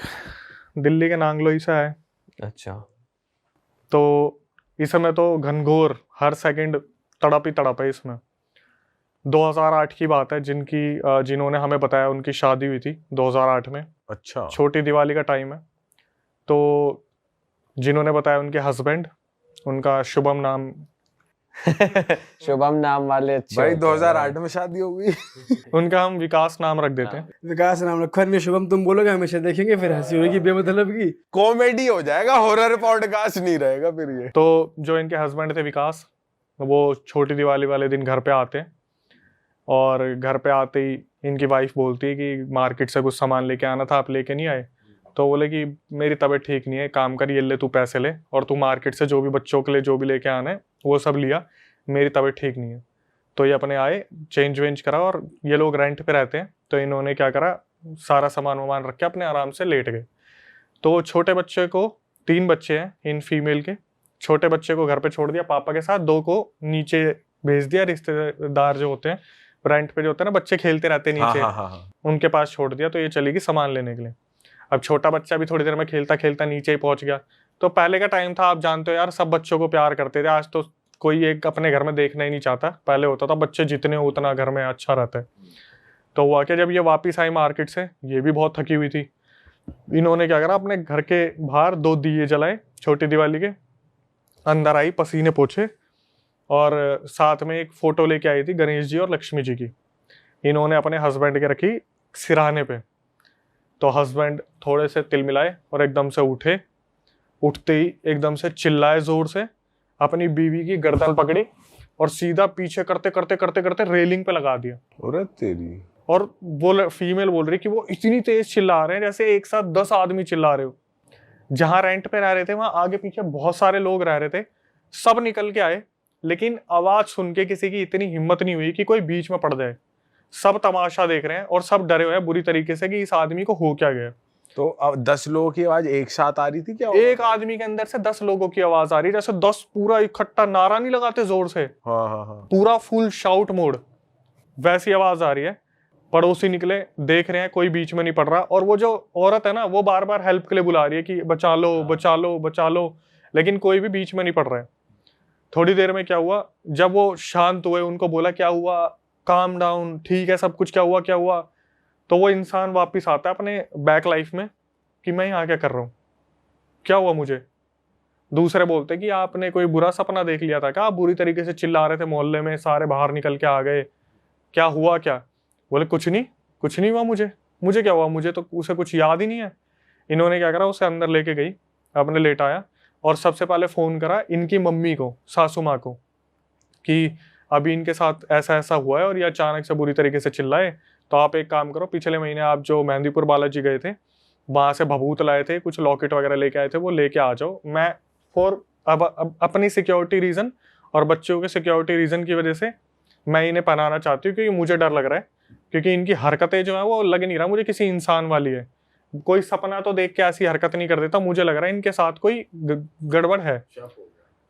दिल्ली के नांगलोई से है। अच्छा। तो इस समय तो घनघोर हर सेकंड तड़प ही तड़प है इसमें। 2008 की बात है, जिन्होंने हमें बताया उनकी शादी हुई थी 2008 में। अच्छा। छोटी दिवाली का टाइम है। तो जिन्होंने बताया उनके हस्बैंड, उनका शुभम नाम शुभम नाम वाले अच्छे भाई होते हैं 2008 में शादी हो गई। उनका हम विकास नाम रख देते हैं। विकास नाम रखो, नहीं शुभम तुम बोलोगे हमेशा देखेंगे, फिर हंसी होगी बेमतलब की। कॉमेडी हो जाएगा, हॉरर पॉडकास्ट नहीं रहेगा फिर ये। तो जो इनके हस्बैंड थे विकास, वो छोटी दिवाली वाले दिन घर पे आते हैं, और घर पे आते ही इनकी वाइफ बोलती है कि मार्केट से कुछ सामान लेके आना था, आप लेके नहीं आए। तो बोले कि मेरी तबीयत ठीक नहीं है, काम कर, ये ले तू पैसे ले, और तू मार्केट से जो भी बच्चों के लिए जो भी लेके आना है वो सब लिया, मेरी तबीयत ठीक नहीं है। तो ये अपने आए, चेंज वेंज करा, और ये लोग रेंट पे रहते हैं, तो इन्होंने क्या करा, सारा सामान वामान रख के अपने आराम से लेट गए। तो छोटे बच्चे को, 3 बच्चे हैं इन फीमेल के, छोटे बच्चे को घर पे छोड़ दिया पापा के साथ, 2 को नीचे भेज दिया, रिश्तेदार जो होते हैं रेंट पे जो होते हैं ना, बच्चे खेलते रहते हैं नीचे, हाँ। उनके पास छोड़ दिया। तो ये चलेगी सामान लेने के लिए। अब छोटा बच्चा भी थोड़ी देर में खेलता खेलता नीचे ही पहुंच गया। तो पहले का टाइम था, आप जानते हो यार, सब बच्चों को प्यार करते थे, आज तो कोई एक अपने घर में देखना ही नहीं चाहता। पहले होता था बच्चे जितने हो उतना घर में अच्छा रहता है। तो हुआ कि जब ये वापस आई मार्केट से, ये भी बहुत थकी हुई थी, इन्होंने क्या करा, अपने घर के बाहर 2 दिए जलाए छोटी दिवाली के, अंदर आई, पसीने पोछे, और साथ में एक फोटो लेके आई थी गणेश जी और लक्ष्मी जी की। इन्होंने अपने हस्बैंड के रखी सिराने पे। तो हस्बैंड थोड़े से तिलमिलाए और एकदम से उठे, उठते ही एकदम से चिल्लाए जोर से, अपनी बीवी की गर्दन पकड़ी और सीधा पीछे करते करते करते करते रेलिंग पे लगा दिया। अरे तेरी। और वो फीमेल बोल रही कि वो इतनी तेज चिल्ला रहे हैं जैसे एक साथ 10 आदमी चिल्ला रहे हो। जहां रेंट पे रह रहे थे वहां आगे पीछे बहुत सारे लोग रह रहे थे, सब निकल के आए, लेकिन आवाज सुन के किसी की इतनी हिम्मत नहीं हुई कि कोई बीच में पड़ जाए। सब तमाशा देख रहे हैं और सब डरे हुए हैं बुरी तरीके से कि इस आदमी को हो क्या गया। तो अब 10 लोगों की आवाज एक साथ आ रही थी क्या? एक आदमी के अंदर से 10 लोगों की आवाज आ रही है, जैसे 10 पूरा इकट्ठा नारा नहीं लगाते जोर से, हाँ। पूरा फुल शाउट मोड, वैसी आवाज आ रही है। पड़ोसी निकले, देख रहे हैं कोई बीच में नहीं पड़ रहा, और वो जो औरत है ना, वो बार बार हेल्प के लिए बुला रही है कि बचा लो बचा लो बचा लो, लेकिन कोई भी बीच में नहीं पड़ रहा है। थोड़ी देर में क्या हुआ, जब वो शांत हुए, उनको बोला क्या हुआ, काम डाउन, ठीक है सब कुछ, क्या हुआ क्या हुआ। तो वो इंसान वापस आता है अपने बैक लाइफ में कि मैं यहाँ क्या कर रहा हूँ, क्या हुआ मुझे। दूसरे बोलते कि आपने कोई बुरा सपना देख लिया था क्या, आप बुरी तरीके से चिल्ला रहे थे मोहल्ले में, सारे बाहर निकल के आ गए, क्या हुआ क्या? बोले कुछ नहीं हुआ मुझे क्या हुआ, मुझे तो उसे कुछ याद ही नहीं है। इन्होंने क्या करा, उसे अंदर लेके गई, अपने लेटाया और सबसे पहले फ़ोन करा इनकी मम्मी को, सासू माँ को, कि अभी इनके साथ ऐसा ऐसा हुआ है और ये अचानक से बुरी तरीके से चिल्लाए, तो आप एक काम करो, पिछले महीने आप जो मेहंदीपुर बालाजी गए थे वहाँ से भभूत लाए थे, कुछ लॉकेट वगैरह लेके आए थे, वो लेके आ जाओ। मैं अब अपनी सिक्योरिटी रीज़न और बच्चों के सिक्योरिटी रीज़न की वजह से मैं इन्हें पढ़ाना चाहती हूँ, क्योंकि मुझे डर लग रहा है, क्योंकि इनकी हरकतें जो है वो लग नहीं रहा मुझे किसी इंसान वाली है। कोई सपना तो देख के ऐसी हरकत नहीं कर देता, मुझे लग रहा है इनके साथ कोई गड़बड़ है।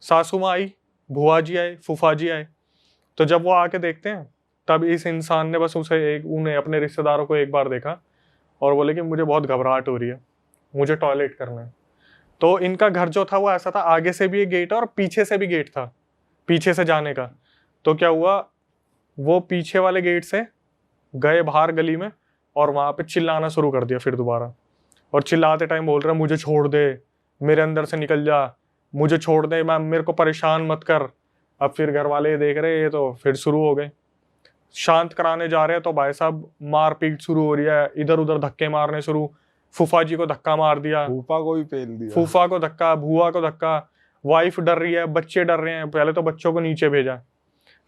सासू माँ आई, बुआ जी आए, फूफा जी आए, तो जब वो आके देखते हैं तब इस इंसान ने बस उन्हें अपने रिश्तेदारों को एक बार देखा और बोले कि मुझे बहुत घबराहट हो रही है, मुझे टॉयलेट करना है। तो इनका घर जो था वो ऐसा था, आगे से भी एक गेट है और पीछे से भी गेट था, पीछे से जाने का। तो क्या हुआ, वो पीछे वाले गेट से गए बाहर गली में और वहाँ पे चिल्लाना शुरू कर दिया फिर दोबारा, और चिल्लाते टाइम बोल रहे मुझे छोड़ दे, मेरे अंदर से निकल जा, मुझे छोड़ दे, मैं मेरे को परेशान मत कर। अब फिर घर वाले देख रहे, ये तो फिर शुरू हो गए, शांत कराने जा रहे हैं तो भाई साहब मारपीट शुरू हो रही है, इधर उधर धक्के मारने शुरू। फूफा जी को धक्का मार दिया, फूफा को भी पेल दिया, फूफा को धक्का, बुआ को धक्का, वाइफ डर रही है, बच्चे डर रहे हैं। पहले तो बच्चों को नीचे भेजा,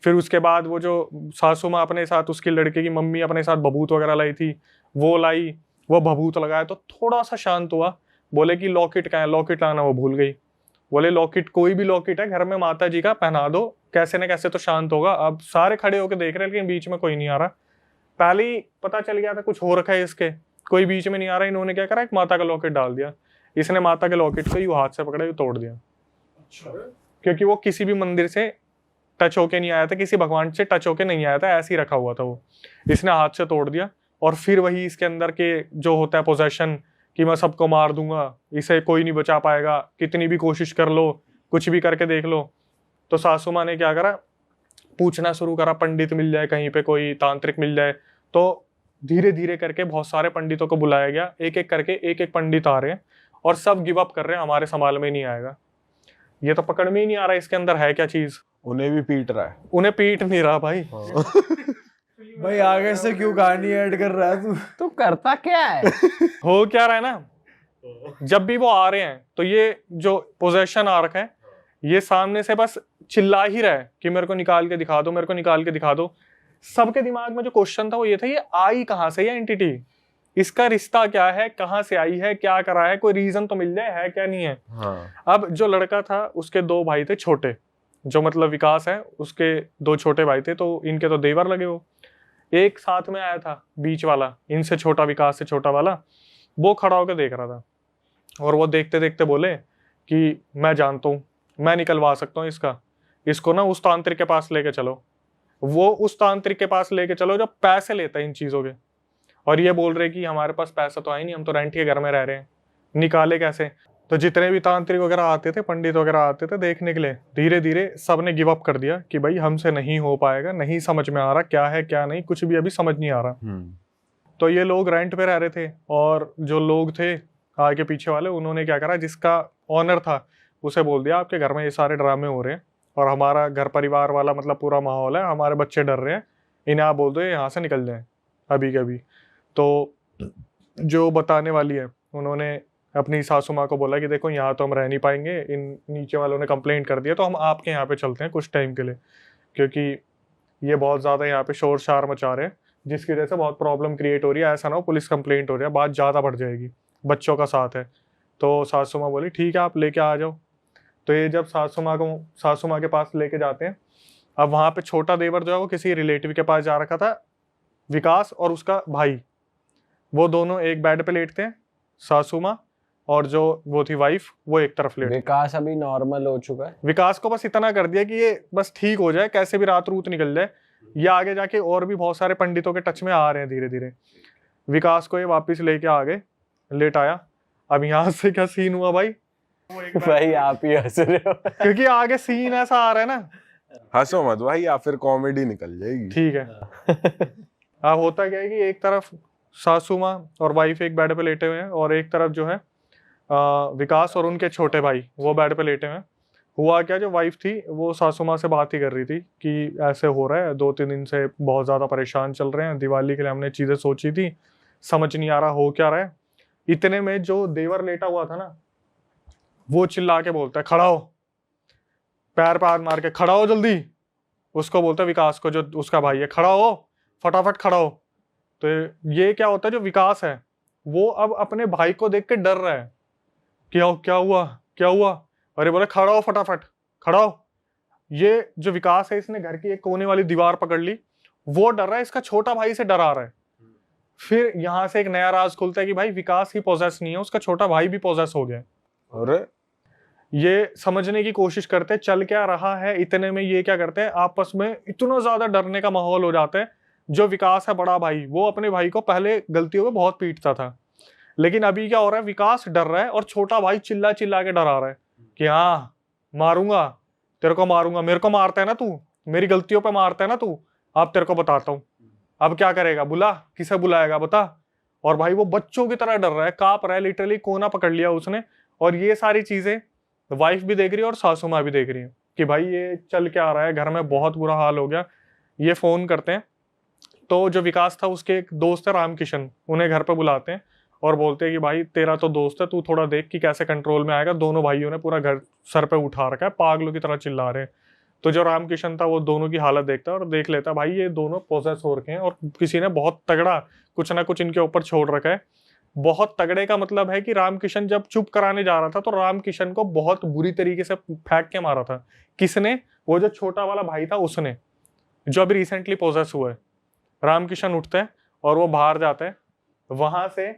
फिर उसके बाद वो जो सासू माँ अपने साथ, उसकी लड़के की मम्मी अपने साथ भभूत वगैरह लाई थी, वो लाई, वो भभूत लगाया तो थोड़ा सा शांत हुआ। बोले कि लॉकेट कहाँ है, लॉकेट लाना, वो भूल गई। बोले लॉकेट, कोई भी लॉकेट है घर में माता जी का, पहना दो, कैसे न कैसे तो शांत होगा। अब सारे खड़े होकर देख रहे हैं लेकिन बीच में कोई नहीं आ रहा। पहले ही पता चल गया था कुछ हो रखा है इसके, कोई बीच में नहीं आ रहा। इन्होंने क्या करा, एक माता का लॉकेट डाल दिया। इसने माता के लॉकेट को यूं हाथ से पकड़ा, यूं तोड़ दिया, क्योंकि वो किसी भी मंदिर से टच होके नहीं आया था, किसी भगवान से टच होके नहीं आया था, ऐसे ही रखा हुआ था वो। इसने हाथ से तोड़ दिया और फिर वही इसके अंदर के जो होता है पोजेशन, कि मैं सबको मार दूंगा, इसे कोई नहीं बचा पाएगा, कितनी भी कोशिश कर लो, कुछ भी करके देख लो। तो सासू माँ ने क्या करा, पूछना शुरू करा, पंडित मिल जाए कहीं पे, कोई तांत्रिक मिल जाए। तो धीरे धीरे करके बहुत सारे पंडितों को बुलाया गया, एक एक करके एक एक पंडित आ रहे हैं और सब गिव अप कर रहे हैं, हमारे संभाल में नहीं आएगा, ये तो पकड़ में ही नहीं आ रहा इसके अंदर है क्या चीज। उन्हें भी पीट रहा है, उन्हें पीट नहीं रहा भाई। भाई आगे से क्यों कहानी ऐड कर रहा है तू करता क्या है? हो क्या रहा है ना, जब भी वो आ रहे हैं तो ये जो पोजेशन आ रखा है, ये सामने से बस चिल्ला ही रहा है कि मेरे को निकाल के दिखा दो, मेरे को निकाल के दिखा दो। सबके दिमाग में जो क्वेश्चन था वो ये था, ये आई कहाँ से ये एंटिटी, इसका रिश्ता क्या है, कहाँ से आई है, क्या करा है, कोई रीजन तो मिल जाए, है क्या नहीं है। हाँ। अब जो लड़का था उसके 2 भाई थे छोटे, जो मतलब विकास है उसके 2 छोटे भाई थे, तो इनके तो देवर लगे। वो एक साथ में आया था बीच वाला, इनसे छोटा, विकास से छोटा वाला, वो खड़ा होकर देख रहा था और वो देखते देखते बोले कि मैं जानता हूँ, मैं निकलवा सकता हूँ इसको ना उस तांत्रिक के पास लेके चलो। वो उस तांत्रिक के पास लेके चलो जो पैसे लेता है इन चीज़ों के। और ये बोल रहे कि हमारे पास पैसा तो है नहीं, हम तो रेंट के घर में रह रहे हैं, निकाले कैसे। तो जितने भी तांत्रिक वगैरह आते थे, पंडित वगैरह आते थे देखने के लिए, धीरे धीरे सब ने गिव अप कर दिया कि भाई हमसे नहीं हो पाएगा, नहीं समझ में आ रहा क्या है क्या नहीं, कुछ भी अभी समझ नहीं आ रहा। तो ये लोग रेंट पे रह रहे थे और जो लोग थे आगे पीछे वाले, उन्होंने क्या करा, जिसका ऑनर था उसे बोल दिया आपके घर में ये सारे ड्रामे हो रहे हैं और हमारा घर परिवार वाला मतलब पूरा माहौल है, हमारे बच्चे डर रहे हैं, इन्हें आप बोल दो यहाँ से निकल जाएं अभी कभी। तो जो बताने वाली है उन्होंने अपनी सासू माँ को बोला कि देखो यहाँ तो हम रह नहीं पाएंगे, इन नीचे वालों ने कंप्लेंट कर दिया, तो हम आपके यहाँ पे चलते हैं कुछ टाइम के लिए, क्योंकि ये बहुत ज़्यादा यहाँ पे शोर शार मचा रहे हैं, जिसकी वजह से बहुत प्रॉब्लम क्रिएट हो रही है। ऐसा ना हो पुलिस कंप्लेंट हो रही है, बात ज़्यादा बढ़ जाएगी, बच्चों का साथ है। तो सासू माँ बोली ठीक है आप लेके आ जाओ। तो ये जब सासू माँ के पास लेके जाते हैं, अब वहाँ पे छोटा देवर जो है वो किसी रिलेटिव के पास जा रखा था, विकास और उसका भाई, वो दोनों एक बेड पे लेटते हैं, सासू माँ और जो वो थी वाइफ वो एक तरफ लेट। विकास अभी नॉर्मल हो चुका है, विकास को बस इतना कर दिया कि ये बस ठीक हो जाए, कैसे भी रात रूत निकल जाए। ये आगे जाके और भी बहुत सारे पंडितों के टच में आ रहे हैं धीरे धीरे। विकास को ये वापस लेके आ गए, लेट आया। अब यहाँ से क्या सीन हुआ भाई, भाई आप ही हंस रहे हो। क्योंकि आगे सीन ऐसा आ रहा है ना, हंसो मत भाई या फिर कॉमेडी निकल जाएगी। ठीक है। अब होता क्या है कि एक तरफ सासू माँ और वाइफ एक बेड पे लेटे हुए हैं और एक तरफ जो है विकास और उनके छोटे भाई वो बेड पे लेटे हैं। हुआ क्या, जो वाइफ थी वो सासू माँ से बात ही कर रही थी कि ऐसे हो रहा है, 2-3 दिन से बहुत ज़्यादा परेशान चल रहे हैं, दिवाली के लिए हमने चीज़ें सोची थी, समझ नहीं आ रहा हो क्या रहा है। इतने में जो देवर लेटा हुआ था ना, वो चिल्ला के बोलता है खड़ा हो, पैर पे हाथ मार के खड़ा हो जल्दी। उसको बोलता है विकास को, जो उसका भाई है, खड़ा हो, फटाफट खड़ा हो। तो ये क्या होता है, जो विकास है वो अब अपने भाई को देख के डर रहा है, क्या हुआ क्या हुआ, अरे बोले खड़ा हो फटाफट खड़ा हो। ये जो विकास है इसने घर की एक कोने वाली दीवार पकड़ ली, वो डर रहा है, इसका छोटा भाई से डरा रहा है। फिर यहां से एक नया राज खुलता है कि भाई विकास ही पोजेस नहीं है, उसका छोटा भाई भी पोजेस हो गया। अरे ये समझने की कोशिश करते हैं चल क्या रहा है। इतने में ये क्या करते हैं, आपस में इतना ज्यादा डरने का माहौल हो जाता है। जो विकास है बड़ा भाई, वो अपने भाई को पहले गलतियों में बहुत पीटता था, लेकिन अभी क्या हो रहा है, विकास डर रहा है और छोटा भाई चिल्ला चिल्ला के डरा रहा है कि हाँ मारूंगा, तेरे को मारूंगा, मेरे को मारता है ना तू, मेरी गलतियों पे मारता है ना तू, अब तेरे को बताता हूँ, अब क्या करेगा, बुला, किसे बुलाएगा बता। और भाई वो बच्चों की तरह डर रहा है, कांप रहा है, लिटरली कोना पकड़ लिया उसने। और ये सारी चीजें वाइफ भी देख रही है और सासू माँ भी देख रही है कि भाई ये चल क्या आ रहा है, घर में बहुत बुरा हाल हो गया। ये फोन करते हैं, तो जो विकास था उसके एक दोस्त है रामकिशन, उन्हें घर पे बुलाते हैं और बोलते हैं कि भाई तेरा तो दोस्त है, तू थोड़ा देख कि कैसे कंट्रोल में आएगा। दोनों भाइयों ने पूरा घर सर पे उठा रखा है, पागलों की तरह चिल्ला रहे हैं। तो जो रामकिशन था वो दोनों की हालत देखता है और देख लेता है भाई ये दोनों पोजेस हो रखे हैं और किसी ने बहुत तगड़ा कुछ ना कुछ इनके ऊपर छोड़ रखा है। बहुत तगड़े का मतलब है कि रामकिशन जब चुप कराने जा रहा था तो रामकिशन को बहुत बुरी तरीके से फेंक के मारा था। किसने? वो जो छोटा वाला भाई था उसने, जो अभी रिसेंटली पोजेस हुआ है। रामकिशन उठते हैं और वो बाहर जाते हैं, वहां से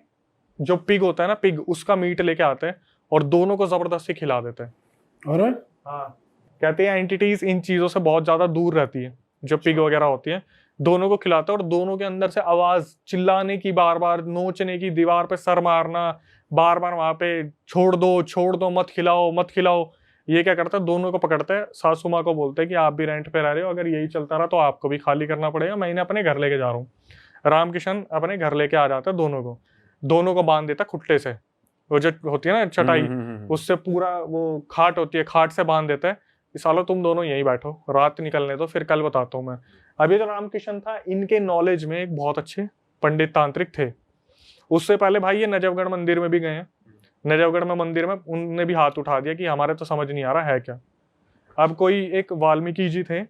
जो पिग होता है ना, पिग, उसका मीट लेके आते हैं और दोनों को जबरदस्ती खिला देते हैं। और हाँ, कहते हैं एंटिटीज इन चीजों से बहुत ज्यादा दूर रहती है, जो पिग वगैरह होती है। दोनों को खिलाता है और दोनों के अंदर से आवाज चिल्लाने की, बार बार नोचने की, दीवार पे सर मारना, बार बार वहां पे छोड़ दो मत खिलाओ मत खिलाओ। ये क्या करता है, दोनों को पकड़ता है, सासू माँ को बोलते हैं कि आप भी रेंट पे रह रहे हो, अगर यही चलता रहा तो आपको भी खाली करना पड़ेगा, मैं इन्हें अपने घर लेके जा रहा हूँ। रामकिशन अपने घर लेके आ जाता है, दोनों को बांध देता खुट्टे से, वो जो होती है ना चटाई, उससे पूरा वो खाट होती है, खाट से बांध देता है कि सालो तुम दोनों यहीं बैठो, रात निकलने दो, फिर कल बताता हूँ मैं। अभी जो रामकिशन था, इनके नॉलेज में एक बहुत अच्छे पंडित तांत्रिक थे। उससे पहले भाई ये नजफगढ़ मंदिर में भी गए हैं। नजफगढ़ में मंदिर में उनने भी हाथ उठा दिया कि हमारे तो समझ नहीं आ रहा है क्या। अब कोई एक वाल्मीकि जी थे,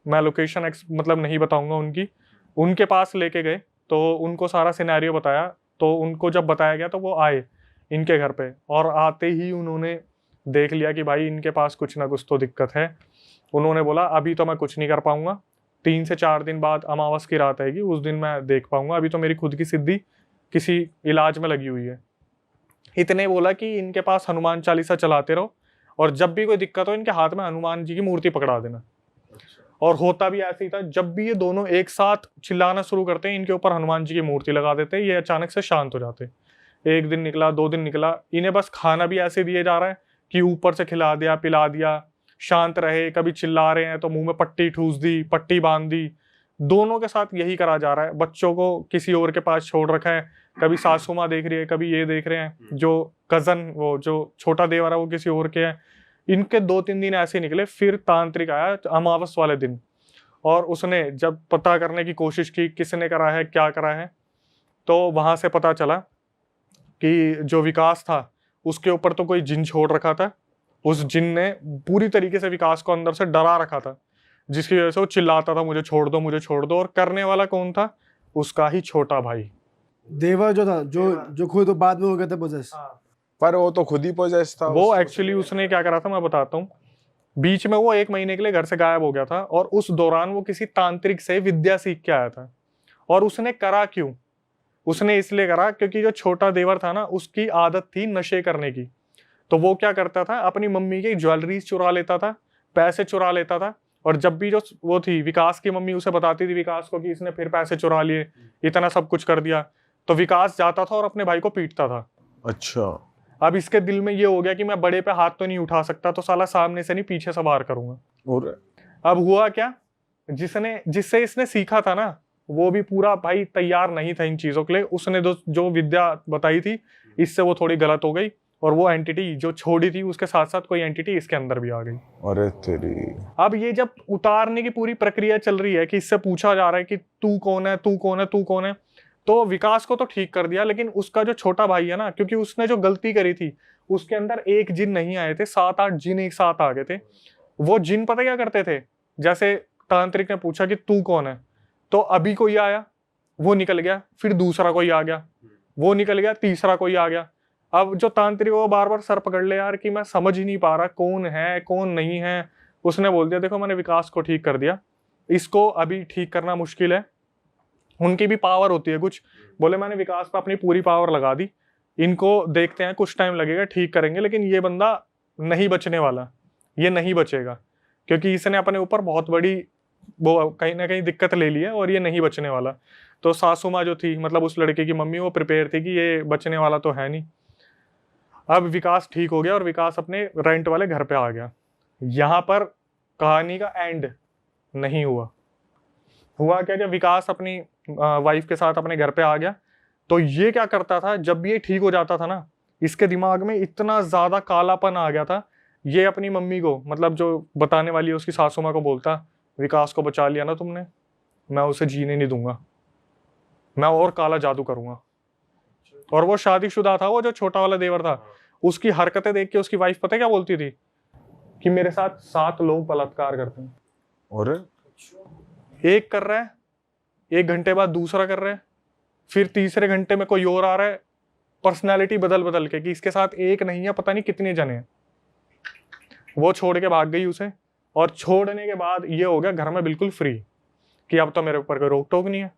मैं लोकेशन मतलब नहीं बताऊंगा उनकी, उनके पास लेके गए तो उनको सारा सिनेरियो बताया। तो उनको जब बताया गया तो वो आए इनके घर पे, और आते ही उन्होंने देख लिया कि भाई इनके पास कुछ ना कुछ तो दिक्कत है। उन्होंने बोला अभी तो मैं कुछ नहीं कर पाऊंगा, 3 से 4 दिन बाद अमावस की रात आएगी, उस दिन मैं देख पाऊंगा, अभी तो मेरी खुद की सिद्धि किसी इलाज में लगी हुई है। इतने बोला कि इनके पास हनुमान चालीसा चलाते रहो और जब भी कोई दिक्कत हो इनके हाथ में हनुमान जी की मूर्ति पकड़ा देना। और होता भी ऐसे ही था, जब भी ये दोनों एक साथ चिल्लाना शुरू करते हैं, इनके ऊपर हनुमान जी की मूर्ति लगा देते हैं, ये अचानक से शांत हो जाते। 1 दिन निकला, 2 दिन निकला, इन्हें बस खाना भी ऐसे दिए जा रहा है कि ऊपर से खिला दिया पिला दिया, शांत रहे। कभी चिल्ला रहे हैं तो मुंह में पट्टी ठूस दी, पट्टी बांध दी। दोनों के साथ यही करा जा रहा है। बच्चों को किसी और के पास छोड़ रखा है, कभी सासू माँ देख रही है, कभी ये देख रहे हैं, जो कजन, वो जो छोटा देवर है वो किसी और के है। इनके 2-3 दिन ऐसे निकले। फिर तांत्रिक आया अमावस वाले दिन, और उसने जब पता करने की कोशिश की किसने करा है, क्या करा है, तो वहां से पता चला कि जो विकास था उसके ऊपर तो कोई जिन छोड़ रखा था। उस जिन ने पूरी तरीके से विकास को अंदर से डरा रखा था, जिसकी वजह से वो चिल्लाता था मुझे छोड़ दो मुझे छोड़ दो। और करने वाला कौन था? उसका ही छोटा भाई देवर जो था, जो खुद तो बाद में हो गया था पोजेस। पर वो तो खुद ही पोजेस था। वो एक्चुअली उसने क्या करा था मैं बताता हूँ। बीच में वो 1 महीने के लिए घर से गायब हो गया था, और उस दौरान वो किसी तांत्रिक से विद्या सीख के आया था। और उसने करा क्यों? उसने इसलिए करा क्योंकि जो छोटा देवर था ना, उसकी आदत थी नशे करने की। तो वो क्या करता था, अपनी मम्मी की ज्वेलरी चुरा लेता था, पैसे चुरा लेता था। और जब भी जो वो थी विकास की मम्मी उसे बताती थी विकास को कि इसने फिर पैसे चुरा लिए, इतना सब कुछ कर दिया, तो विकास जाता था और अपने भाई को पीटता था। अच्छा। अब इसके दिल में ये हो गया कि मैं बड़े पे हाथ तो नहीं उठा सकता, तो साला सामने से नहीं पीछे से वार करूंगा। और अब हुआ क्या, जिससे इसने सीखा था ना, वो भी पूरा भाई तैयार नहीं था इन चीजों के लिए। उसने जो विद्या बताई थी, इससे वो थोड़ी गलत हो गई और वो एंटिटी जो छोड़ी थी उसके साथ साथ कोई एंटिटी इसके अंदर भी आ गई। अरे तेरी। अब ये जब उतारने की पूरी प्रक्रिया चल रही है कि इससे पूछा जा रहा है कि तू कौन है, तू कौन है, तू कौन है, तो विकास को तो ठीक कर दिया, लेकिन उसका जो छोटा भाई है ना, क्योंकि उसने जो गलती करी थी उसके अंदर एक जिन नहीं आए थे, 7-8 जिन एक साथ आ गए थे। वो जिन पता क्या करते थे, जैसे तांत्रिक ने पूछा कि तू कौन है, तो अभी कोई आया, वो निकल गया, फिर दूसरा कोई आ गया, वो निकल गया, तीसरा कोई आ गया। अब जो तांत्रिक वो बार बार सर पकड़ ले यार कि मैं समझ ही नहीं पा रहा कौन है कौन नहीं है, उसने बोल दिया देखो मैंने विकास को ठीक कर दिया, इसको अभी ठीक करना मुश्किल है। उनकी भी पावर होती है कुछ, बोले मैंने विकास पे अपनी पूरी पावर लगा दी, इनको देखते हैं कुछ टाइम लगेगा, ठीक करेंगे, लेकिन ये बंदा नहीं बचने वाला, ये नहीं बचेगा, क्योंकि इसने अपने ऊपर बहुत बड़ी वो कहीं ना कहीं दिक्कत ले ली है और ये नहीं बचने वाला। तो सासू माँ जो थी, मतलब उस लड़के की मम्मी, वो प्रिपेयर थी कि ये बचने वाला तो है नहीं। अब विकास ठीक हो गया और विकास अपने रेंट वाले घर पे आ गया। यहाँ पर कहानी का एंड नहीं हुआ। हुआ क्या, जब विकास अपनी वाइफ के साथ अपने घर पे आ गया तो ये क्या करता था, जब भी ये ठीक हो जाता था ना, इसके दिमाग में इतना ज्यादा कालापन आ गया था, ये अपनी मम्मी को, मतलब जो बताने वाली है उसकी सासू माँ को बोलता, विकास को बचा लिया ना तुमने, मैं उसे जीने नहीं दूंगा, मैं और काला जादू करूंगा। और वो शादीशुदा था, वो जो छोटा वाला देवर था, उसकी हरकतें देख के उसकी वाइफ पता क्या बोलती थी कि मेरे साथ 7 लोग बलात्कार करते हैं। और एक कर रहा है, 1 घंटे बाद दूसरा कर रहा है, फिर तीसरे घंटे में कोई और आ रहा है, पर्सनैलिटी बदल बदल के, कि इसके साथ एक नहीं है पता नहीं कितने जने हैं। वो छोड़ के भाग गई उसे, और छोड़ने के बाद ये हो गया घर में बिल्कुल फ्री कि अब तो मेरे ऊपर कोई रोक टोक नहीं है।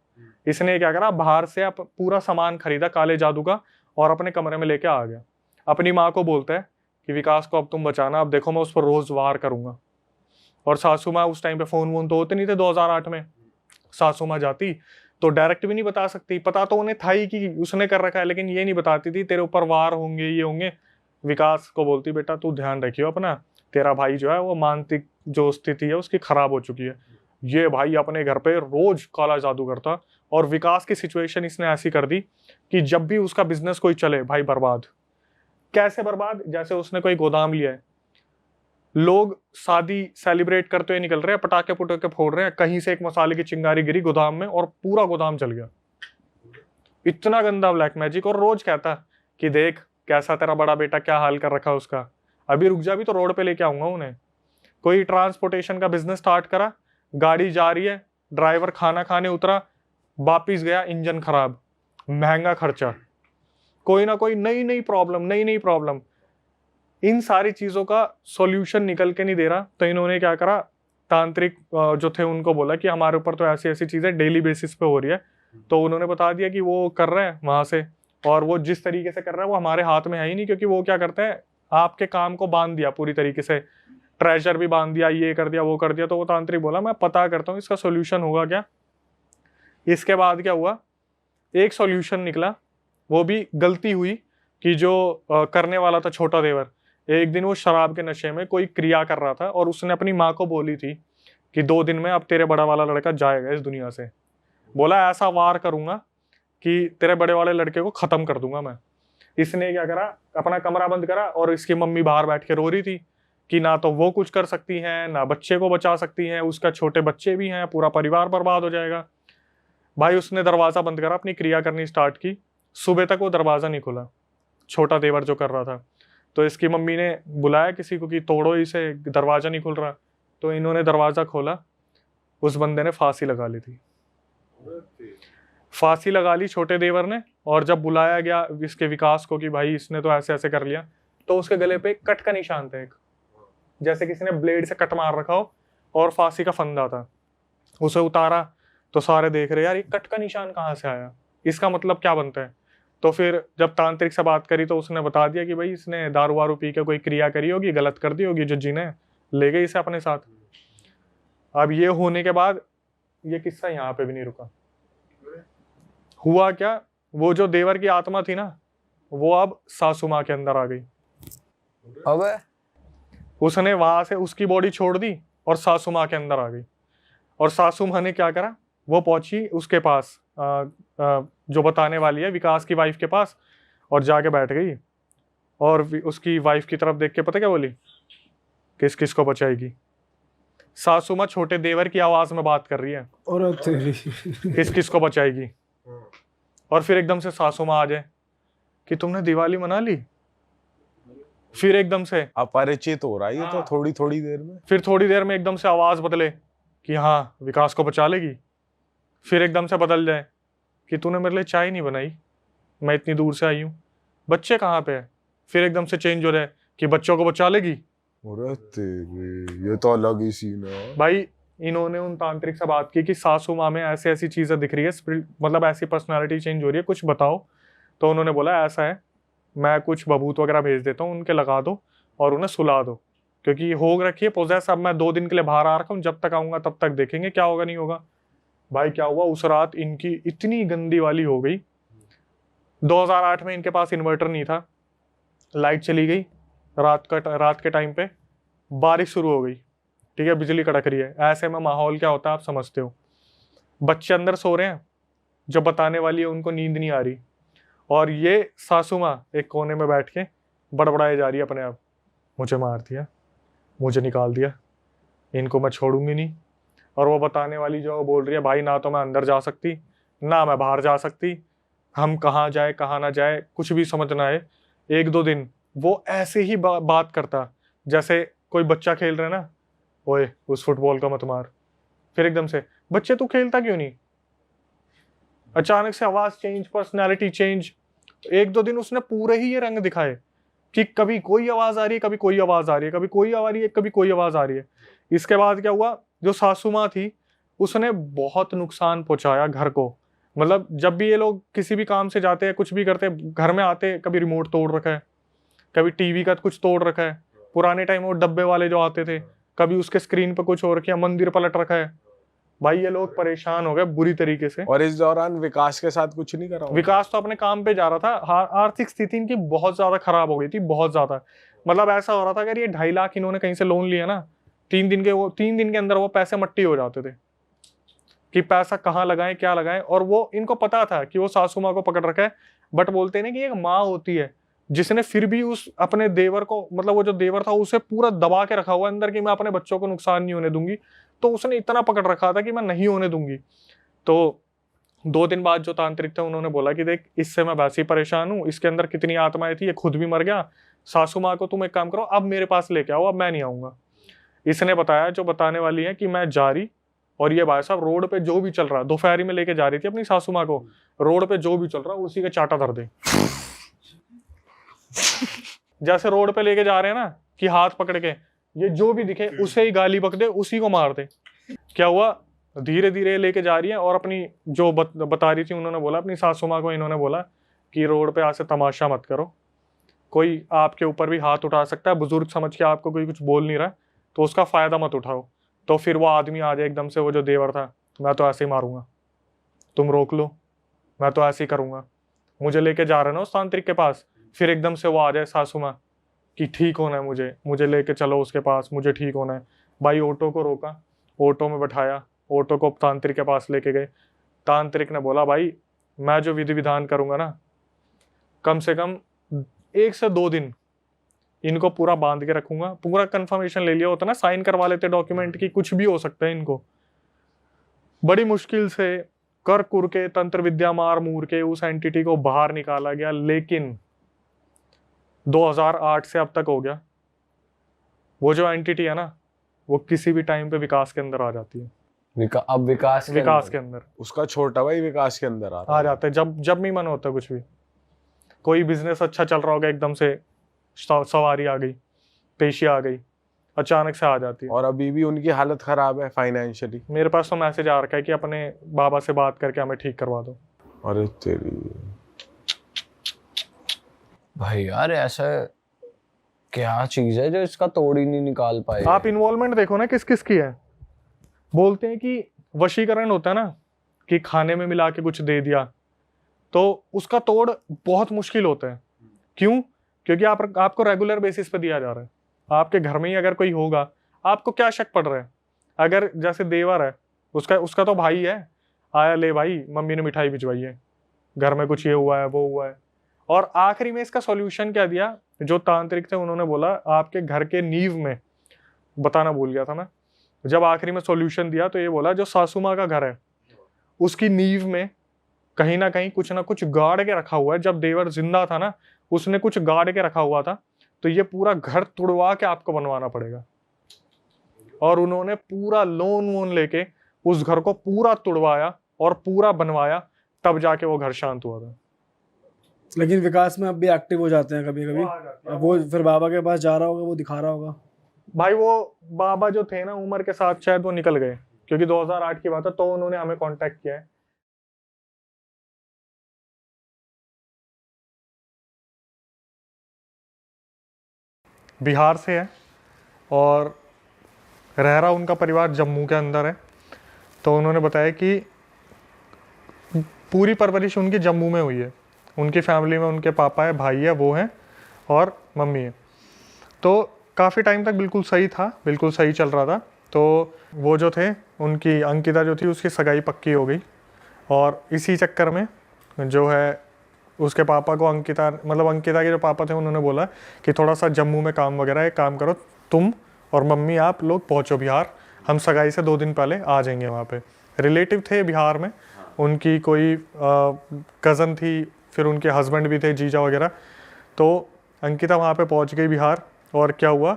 इसने क्या करा, बाहर से पूरा सामान खरीदा काले जादू का और अपने कमरे में लेके आ गया। अपनी माँ को बोलता है कि विकास को अब तुम बचाना, अब देखो मैं उस पर रोज वार करूंगा। और सासू माँ उस टाइम पे फोन वोन तो होते नहीं थे 2008 में, सासू माँ जाती तो डायरेक्ट भी नहीं बता सकती, पता तो उन्हें था ही कि उसने कर रखा है, लेकिन ये नहीं बताती थी तेरे ऊपर वार होंगे, ये होंगे। विकास को बोलती बेटा तू ध्यान रखियो अपना, तेरा भाई जो है वो मानसिक जो स्थिति है उसकी खराब हो चुकी है। ये भाई अपने घर पे रोज काला जादू करता, और विकास की सिचुएशन इसने ऐसी कर दी कि जब भी उसका बिजनेस कोई चले भाई बर्बाद। कैसे बर्बाद, जैसे उसने कोई गोदाम लिया है, लोग शादी सेलिब्रेट करते हुए निकल रहे हैं, पटाखे पुटाखे फोड़ रहे हैं, कहीं से एक मसाले की चिंगारी गिरी गोदाम में और पूरा गोदाम जल गया। इतना गंदा ब्लैक मैजिक। और रोज कहता कि देख कैसा तेरा बड़ा बेटा क्या हाल कर रखा उसका, अभी रुक जा, भी तो रोड पे लेके आऊंगा उन्हें। कोई ट्रांसपोर्टेशन का बिजनेस स्टार्ट करा, गाड़ी जा रही है, ड्राइवर खाना खाने उतरा, वापिस गया, इंजन खराब, महंगा खर्चा, कोई ना कोई नई नई प्रॉब्लम। इन सारी चीजों का सॉल्यूशन निकल के नहीं दे रहा, तो इन्होंने क्या करा, तांत्रिक जो थे उनको बोला कि हमारे ऊपर तो ऐसी ऐसी चीजें डेली बेसिस पे हो रही है। तो उन्होंने बता दिया कि वो कर रहे हैं वहां से, और वो जिस तरीके से कर रहा है वो हमारे हाथ में है ही नहीं, क्योंकि वो क्या करते हैं, आपके काम को बांध दिया पूरी तरीके से, ट्रेजर भी बांध दिया, ये कर दिया वो कर दिया। तो वो तांत्रिक बोला मैं पता करता हूँ इसका सोल्यूशन होगा क्या। इसके बाद क्या हुआ, एक सॉल्यूशन निकला, वो भी गलती हुई कि जो करने वाला था छोटा देवर, एक दिन वो शराब के नशे में कोई क्रिया कर रहा था और उसने अपनी माँ को बोली थी कि 2 दिन में अब तेरे बड़ा वाला लड़का जाएगा इस दुनिया से। बोला ऐसा वार करूंगा कि तेरे बड़े वाले लड़के को खत्म कर दूंगा मैं। इसने क्या करा, अपना कमरा बंद करा, और इसकी मम्मी बाहर बैठ के रो रही थी कि ना तो वो कुछ कर सकती हैं, ना बच्चे को बचा सकती हैं, उसका छोटे बच्चे भी हैं, पूरा परिवार बर्बाद हो जाएगा। भाई उसने दरवाजा बंद करा, अपनी क्रिया करनी स्टार्ट की। सुबह तक वो दरवाजा नहीं खुला, छोटा देवर जो कर रहा था। तो इसकी मम्मी ने बुलाया किसी को कि तोड़ो इसे, दरवाजा नहीं खुल रहा। तो इन्होंने दरवाजा खोला, उस बंदे ने फांसी लगा ली थी। फांसी लगा ली छोटे देवर ने। और जब बुलाया गया इसके विकास को कि भाई इसने तो ऐसे ऐसे कर लिया, तो उसके गले पे एक कट का निशान था, एक जैसे किसी ने ब्लेड से कट मार रखा हो, और फांसी का फंदा था। उसे उतारा तो सारे देख रहे यार ये कट का निशान कहाँ से आया, इसका मतलब क्या बनता है। तो फिर जब तांत्रिक से बात करी तो उसने बता दिया कि भाई इसने दारू वारू पी के कोई क्रिया करी होगी, गलत कर दी होगी, जो जिन है ले गई इसे अपने साथ। अब ये होने के बाद ये किस्सा यहाँ पे भी नहीं रुका। हुआ क्या, वो जो देवर की आत्मा थी ना, वो अब सासू माँ के अंदर आ गई। अबे उसने वहां से उसकी बॉडी छोड़ दी और सासू माँ के अंदर आ गई। और सासू माँ ने क्या करा, वो पहुंची उसके पास, जो बताने वाली है विकास की वाइफ के पास, और जाके बैठ गई और उसकी वाइफ की तरफ देख के पता क्या बोली, किस किस को बचाएगी। सासू माँ छोटे देवर की आवाज में बात कर रही है, और तेरी किस किस को बचाएगी। और फिर एकदम से सासू माँ आ जाए कि तुमने दिवाली मना ली। फिर एकदम से अपरिचित हो रहा है ये तो थोड़ी थोड़ी देर में। फिर थोड़ी देर में एकदम से आवाज बदले कि हाँ विकास को बचा लेगी। फिर एकदम से बदल जाए कि तूने मेरे लिए चाय नहीं बनाई, मैं इतनी दूर से आई हूँ, बच्चे कहाँ पे है। फिर एकदम से चेंज हो जाए कि बच्चों को बचा लेगी। अरे तेरे, ये तो अलग ही सीन है भाई इन्होंने उन तांत्रिक से बात की कि सासू माँ में ऐसी ऐसी चीजें दिख रही है, मतलब ऐसी पर्सनालिटी चेंज हो रही है, कुछ बताओ। तो उन्होंने बोला ऐसा है, मैं कुछ बबूत वगैरह भेज देता हूँ, उनके लगा दो और उन्हें सुला दो, क्योंकि हो रखी है पोजेस। अब मैं 2 दिन के लिए बाहर आ रखा हूँ, जब तक आऊंगा तब तक देखेंगे क्या होगा नहीं होगा। भाई क्या हुआ उस रात, इनकी इतनी गंदी वाली हो गई। 2008 में इनके पास इन्वर्टर नहीं था, लाइट चली गई रात के टाइम पे, बारिश शुरू हो गई, ठीक है, बिजली कड़क रही है। ऐसे में माहौल क्या होता है आप समझते हो। बच्चे अंदर सो रहे हैं, जो बताने वाली है उनको नींद नहीं आ रही, और ये सासू माँ एक कोने में बैठ के बड़बड़ाए जा रही है अपने आप, मुझे मार दिया, मुझे निकाल दिया, इनको मैं छोड़ूंगी नहीं। और वो बताने वाली जो बोल रही है भाई ना तो मैं अंदर जा सकती ना मैं बाहर जा सकती, हम कहाँ जाए कहाँ ना जाए कुछ भी समझ ना आए। 1-2 दिन वो ऐसे ही बात करता जैसे कोई बच्चा खेल रहा है ना, ओए उस फुटबॉल का मत मार। फिर एकदम से बच्चे तू खेलता क्यों नहीं। अचानक से आवाज चेंज, पर्सनैलिटी चेंज। 1-2 दिन उसने पूरे ही ये रंग दिखाए कि कभी कोई आवाज आ रही है, कभी कोई आवाज आ रही है, कभी कोई आ रही है, कभी कोई आवाज आ रही है। इसके बाद क्या हुआ, जो सासू माँ थी उसने बहुत नुकसान पहुंचाया घर को। मतलब जब भी ये लोग किसी भी काम से जाते हैं, कुछ भी करते हैं, घर में आते कभी रिमोट तोड़ रखा है, कभी टीवी का कुछ तोड़ रखा है, पुराने टाइम वो डब्बे वाले जो आते थे, कभी उसके स्क्रीन पर कुछ हो रखा है, मंदिर पलट रखा है। भाई ये लोग परेशान हो गए बुरी तरीके से। और इस दौरान विकास के साथ कुछ नहीं करा होगा? विकास तो अपने काम पे जा रहा था। आर्थिक स्थिति इनकी बहुत ज्यादा खराब हो गई थी, बहुत ज्यादा। मतलब ऐसा हो रहा था अगर ये 2.5 लाख इन्होंने कहीं से लोन लिया ना, 3 दिन के अंदर वो पैसे मट्टी हो जाते थे कि पैसा कहाँ लगाएं क्या लगाएं। और वो इनको पता था कि वो सासू माँ को पकड़ रखा है, बट बोलते ना कि एक माँ होती है जिसने फिर भी उस अपने देवर को, मतलब वो जो देवर था उसे पूरा दबा के रखा हुआ अंदर कि मैं अपने बच्चों को नुकसान नहीं होने दूंगी। तो उसने इतना पकड़ रखा था कि मैं नहीं होने दूंगी। तो 2 दिन बाद जो तांत्रिक थे उन्होंने बोला कि देख इससे मैं वैसे ही परेशान हूँ, इसके अंदर कितनी आत्माएं थी, ये खुद भी मर गया। सासू माँ को तुम एक काम करो, अब मेरे पास लेके आओ, अब मैं नहीं आऊंगा। इसने बताया जो बताने वाली है कि मैं जा रही, और ये भाई साहब रोड पे जो भी चल रहा, दोपहरी में लेके जा रही थी अपनी सासू माँ को, रोड पे जो भी चल रहा उसी का चाटा धर दे। जैसे रोड पे लेके जा रहे हैं ना कि हाथ पकड़ के ये जो भी दिखे उसे ही गाली बक दे, उसी को मार दे। क्या हुआ, धीरे धीरे लेके जा रही है। और अपनी जो बता रही थी, उन्होंने बोला अपनी सासू माँ को, इन्होंने बोला कि रोड पे ऐसे तमाशा मत करो, कोई आपके ऊपर भी हाथ उठा सकता है, बुजुर्ग समझ के आपको कोई कुछ बोल नहीं रहा तो उसका फायदा मत उठाओ। तो फिर वो आदमी आ जाए एकदम से, वो जो देवर था, मैं तो ऐसे ही मारूंगा, तुम रोक लो, मैं तो ऐसे ही करूंगा, मुझे लेके जा रहे ना उस तांत्रिक के पास। फिर एकदम से वो आ जाए सासू माँ कि ठीक होना है मुझे लेके चलो उसके पास, मुझे ठीक होना है। भाई ऑटो को रोका, ऑटो में बैठाया, ऑटो को तांत्रिक के पास लेके गए। तांत्रिक ने बोला भाई मैं जो विधि विधान करूंगा ना, कम से कम 1 से 2 दिन इनको पूरा बांध के रखूंगा। पूरा कंफर्मेशन ले लिया होता ना, साइन करवा लेते डॉक्यूमेंट की, कुछ भी हो सकता है इनको। बड़ी मुश्किल से कर कुर के तंत्र विद्या मार मूर के उस एंटिटी को बाहर निकाला गया, लेकिन 2008 से अब तक हो गया, वो जो एंटिटी है ना वो किसी भी टाइम पे विकास के अंदर आ जाती है। अब विकास के अंदर उसका छोटा भाई विकास के अंदर आ जाता है, जब नहीं मन होता कुछ भी। कोई बिजनेस अच्छा चल रहा होगा, एकदम से सवारी आ गई, पेशी आ गई, अचानक से आ जाती है। और अभी भी उनकी हालत खराब है फाइनेंशियली। मेरे पास तो मैसेज आ रखा है कि अपने बाबा से बात करके हमें ठीक करवा दो। अरे तेरी भाई यार, ऐसा क्या चीज है जो इसका तोड़ ही नहीं निकाल पाए। आप इन्वॉल्वमेंट देखो ना किस किस की है। बोलते हैं कि वशीकरण होता है ना, कि खाने में मिला के कुछ दे दिया, तो उसका तोड़ बहुत मुश्किल होता है। क्यों? क्योंकि आपको रेगुलर बेसिस पे दिया जा रहा है। आपके घर में ही अगर कोई होगा, आपको क्या शक पड़ रहा है? अगर जैसे देवर है, उसका तो भाई है, आया ले भाई मम्मी ने मिठाई भिजवाई है, घर में कुछ ये हुआ है वो हुआ है, और आखिरी में इसका सॉल्यूशन क्या दिया, जो तांत्रिक थे उन्होंने बोला आपके घर के नींव में, बताना भूल गया था मैं, जब आखिरी में सॉल्यूशन दिया तो ये बोला जो सासू माँ का घर है उसकी नींव में कहीं ना कहीं कुछ ना कुछ गाड़ के रखा हुआ है। जब देवर जिंदा था ना उसने कुछ गाड़ के रखा हुआ था, तो ये पूरा घर तुड़वा के आपको बनवाना पड़ेगा। और उन्होंने पूरा लोन वोन लेके उस घर को पूरा तुड़वाया और पूरा बनवाया, तब जाके वो घर शांत हुआ था। लेकिन विकास में अब भी एक्टिव हो जाते हैं कभी कभी। अब वो फिर बाबा के पास जा रहा होगा, वो दिखा रहा होगा। भाई वो बाबा जो थे ना उम्र के साथ शायद वो निकल गए, क्योंकि 2008 की बात है, तो उन्होंने हमें कांटेक्ट किया है। बिहार से है और रह रहा उनका परिवार जम्मू के अंदर है। तो उन्होंने बताया कि पूरी परवरिश उनकी जम्मू में हुई है। उनकी फैमिली में उनके पापा है, भाई है, वो हैं और मम्मी है। तो काफ़ी टाइम तक बिल्कुल सही था, बिल्कुल सही चल रहा था। तो वो जो थे उनकी अंकिता जो थी उसकी सगाई पक्की हो गई, और इसी चक्कर में जो है उसके पापा को अंकिता, मतलब अंकिता के जो पापा थे उन्होंने बोला कि थोड़ा सा जम्मू में काम वगैरह है, काम करो तुम और मम्मी, आप लोग पहुँचो बिहार, हम सगाई से 2 दिन पहले आ जाएंगे। वहाँ पे रिलेटिव थे बिहार में, उनकी कोई कज़न थी, फिर उनके हस्बैंड भी थे, जीजा वगैरह। तो अंकिता वहाँ पे पहुँच गई बिहार। और क्या हुआ,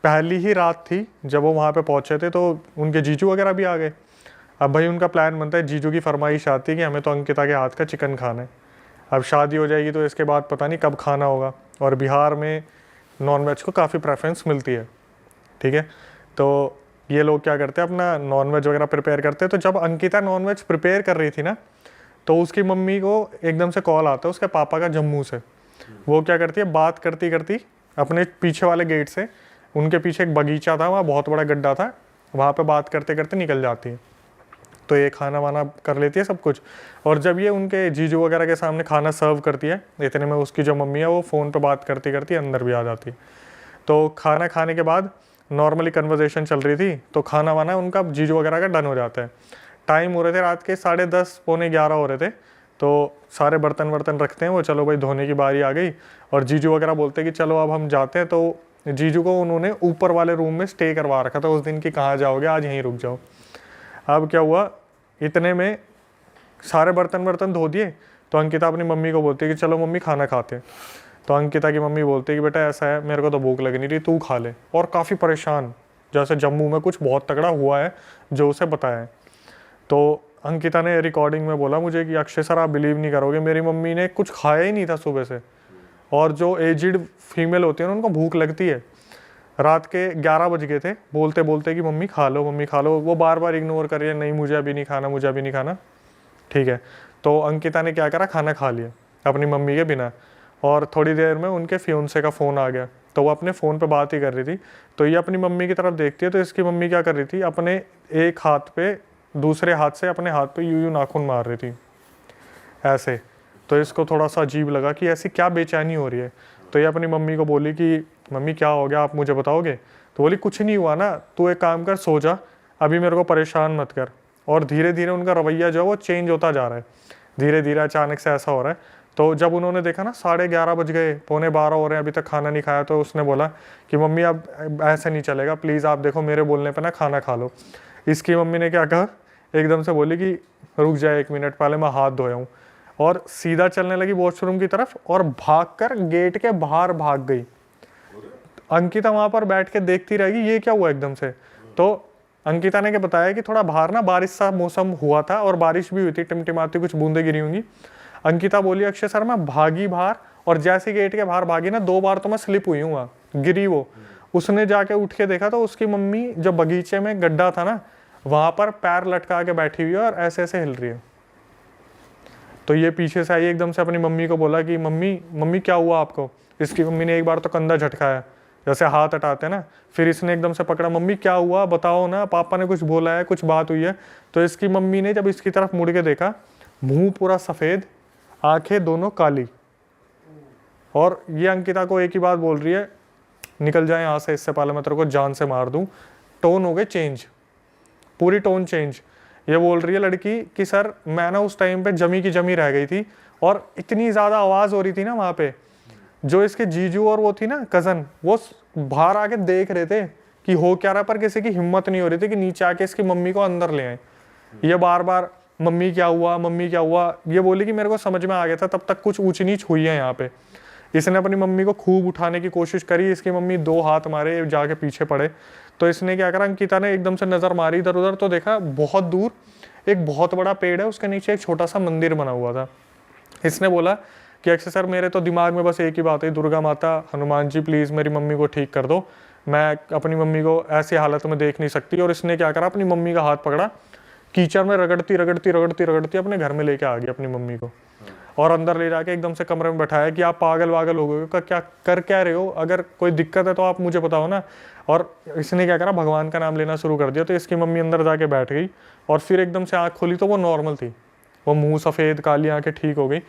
पहली ही रात थी जब वो वहाँ पे पहुँचे थे तो उनके जीजू वगैरह भी आ गए। अब भाई उनका प्लान बनता है, जीजू की फरमाइश आती है कि हमें तो अंकिता के हाथ का चिकन खाना है। अब शादी हो जाएगी तो इसके बाद पता नहीं कब खाना होगा, और बिहार में नॉनवेज को काफ़ी प्रेफरेंस मिलती है, ठीक है। तो ये लोग क्या करते हैं, अपना नॉनवेज वगैरह प्रिपेयर करते हैं। तो जब अंकिता नॉनवेज प्रिपेयर कर रही थी ना, तो उसकी मम्मी को एकदम से कॉल आता है उसके पापा का जम्मू से। वो क्या करती है, बात करती करती अपने पीछे वाले गेट से, उनके पीछे एक बगीचा था, वहाँ बहुत बड़ा गड्ढा था, वहाँ पे बात करते करते निकल जाती है। तो ये खाना वाना कर लेती है सब कुछ। और जब ये उनके जीजू वगैरह के सामने खाना सर्व करती है, इतने में उसकी जो मम्मी है वो फ़ोन पे बात करती करती अंदर भी आ जाती है। तो खाना खाने के बाद नॉर्मली कन्वर्सेशन चल रही थी, तो खाना वाना उनका जीजू वगैरह का डन हो जाता है। टाइम हो रहे थे रात के 10:30 पौने 11 हो रहे थे। तो सारे बर्तन वर्तन रखते हैं वो, चलो भाई धोने की बारी आ गई। और जीजू वगैरह बोलते हैं कि चलो अब हम जाते हैं। तो जीजू को उन्होंने ऊपर वाले रूम में स्टे करवा रखा था उस दिन की, कहाँ जाओगे, आज यहीं रुक जाओ। अब क्या हुआ, इतने में सारे बर्तन धो दिए। तो अंकिता अपनी मम्मी को बोलती है कि चलो मम्मी खाना खाते हैं। तो अंकिता की मम्मी बोलती है कि बेटा ऐसा है, मेरे को तो भूख लग नहीं रही, तू खा ले। और काफ़ी परेशान, जैसे जम्मू में कुछ बहुत तगड़ा हुआ है जो उसे बताया है। तो अंकिता ने रिकॉर्डिंग में बोला मुझे कि अक्षय सर आप बिलीव नहीं करोगे, मेरी मम्मी ने कुछ खाया ही नहीं था सुबह से। और जो एजिड फीमेल होती है उनको भूख लगती है। रात के 11 बज गए थे, बोलते बोलते कि मम्मी खा लो, मम्मी खा लो। वो बार बार इग्नोर कर रही है, नहीं मुझे अभी नहीं खाना, मुझे अभी नहीं खाना, ठीक है। तो अंकिता ने क्या करा, खाना खा लिया अपनी मम्मी के बिना। और थोड़ी देर में उनके फियोंसे का फ़ोन आ गया, तो वो अपने फ़ोन पे बात ही कर रही थी। तो ये अपनी मम्मी की तरफ देखती है, तो इसकी मम्मी क्या कर रही थी, अपने एक हाथ पे, दूसरे हाथ से अपने हाथ पे यूं नाखून मार रही थी ऐसे। तो इसको थोड़ा सा अजीब लगा कि ऐसी क्या बेचैनी हो रही है। तो ये अपनी मम्मी को बोली कि मम्मी क्या हो गया, आप मुझे बताओगे। तो बोली कुछ नहीं हुआ ना, तू एक काम कर, सो जा, अभी मेरे को परेशान मत कर। और धीरे धीरे उनका रवैया जो है वो चेंज होता जा रहा है, धीरे धीरे अचानक से ऐसा हो रहा है। तो जब उन्होंने देखा ना 11:30 बज गए, पौने 12 हो रहे हैं, अभी तक खाना नहीं खाया, तो उसने बोला कि मम्मी अब ऐसे नहीं चलेगा, प्लीज़ आप देखो मेरे बोलने पे ना खाना खा लो। इसकी मम्मी ने क्या कहा, एकदम से बोली कि रुक जाए 1 मिनट, पहले मैं हाथ धोया हूँ। और सीधा चलने लगी वॉशरूम की तरफ और भागकर गेट के बाहर भाग गई। अंकिता वहाँ पर बैठ के देखती रहेगी ये क्या हुआ एकदम से। तो अंकिता ने क्या बताया कि थोड़ा बाहर ना बारिश सा मौसम हुआ था और बारिश भी हुई थी, टिमटिमाती कुछ बूंदें गिरी होंगी। अंकिता बोली अक्षय सर मैं भागी बाहर, और जैसे गेट के बाहर भागी ना 2 बार तो मैं स्लिप हुई हूँ, वहाँ गिरी वो। उसने जाके उठ के देखा तो उसकी मम्मी जो बगीचे में गड्ढा था ना, वहाँ पर पैर लटका के बैठी हुई है और ऐसे ऐसे हिल रही है। तो ये पीछे से आई, एकदम से अपनी मम्मी को बोला कि मम्मी क्या हुआ आपको। इसकी मम्मी ने एक बार तो कंधा झटकाया, जैसे हाथ हटाते हैं ना, फिर इसने एकदम से पकड़ा, मम्मी क्या हुआ बताओ ना, पापा ने कुछ बोला है, कुछ बात हुई है। तो इसकी मम्मी ने जब इसकी तरफ मुड़ के देखा, मुंह पूरा सफ़ेद, आंखें दोनों काली। और ये अंकिता को एक ही बात बोल रही है, निकल जाए यहाँ से, इससे पहले मैं तेरे को जान से मार दूँ। टोन हो गई चेंज, पूरी टोन चेंज। ये बोल रही है लड़की कि सर मैं ना उस टाइम पे जमी की जमी रह गई थी, और इतनी ज़्यादा आवाज़ हो रही थी ना वहाँ पे, जो इसके जीजू और वो थी ना कज़न, वो बाहर आके देख रहे थे कि हो क्या रहा, पर किसी की हिम्मत नहीं हो रही थी कि नीचे आके इसकी मम्मी को अंदर ले आए। ये बार बार मम्मी क्या हुआ, मम्मी क्या हुआ, ये बोली कि मेरे को समझ में आ गया था, तब तक कुछ ऊंच नीच हुई है यहाँ पे। इसने अपनी मम्मी को खूब उठाने की कोशिश करी, इसकी मम्मी 2 हाथ मारे, जाके पीछे पड़े। तो इसने क्या करा, अंकिता ने एकदम से नज़र मारी इधर उधर, तो देखा बहुत दूर एक बहुत बड़ा पेड़ है, उसके नीचे एक छोटा सा मंदिर बना हुआ था। इसने बोला कि अक्षय सर, मेरे तो दिमाग में बस एक ही बात है, दुर्गा माता, हनुमान जी प्लीज़ मेरी मम्मी को ठीक कर दो, मैं अपनी मम्मी को ऐसी हालत में देख नहीं सकती। और इसने क्या करा, अपनी मम्मी का हाथ पकड़ा, कीचड़ में रगड़ती रगड़ती रगड़ती रगड़ती अपने घर में लेके आ गई अपनी मम्मी को, और अंदर ले जाके एकदम से कमरे में बैठाया कि आप पागल वागल हो गए, क्या कर क्या रहे हो, अगर कोई दिक्कत है तो आप मुझे बताओ ना। और इसने क्या करा, भगवान का नाम लेना शुरू कर दिया। तो इसकी मम्मी अंदर जाके बैठ गई, और फिर एकदम से आँख खोली तो वो नॉर्मल थी, वो मुँह सफ़ेद, काली आँखें ठीक हो गई।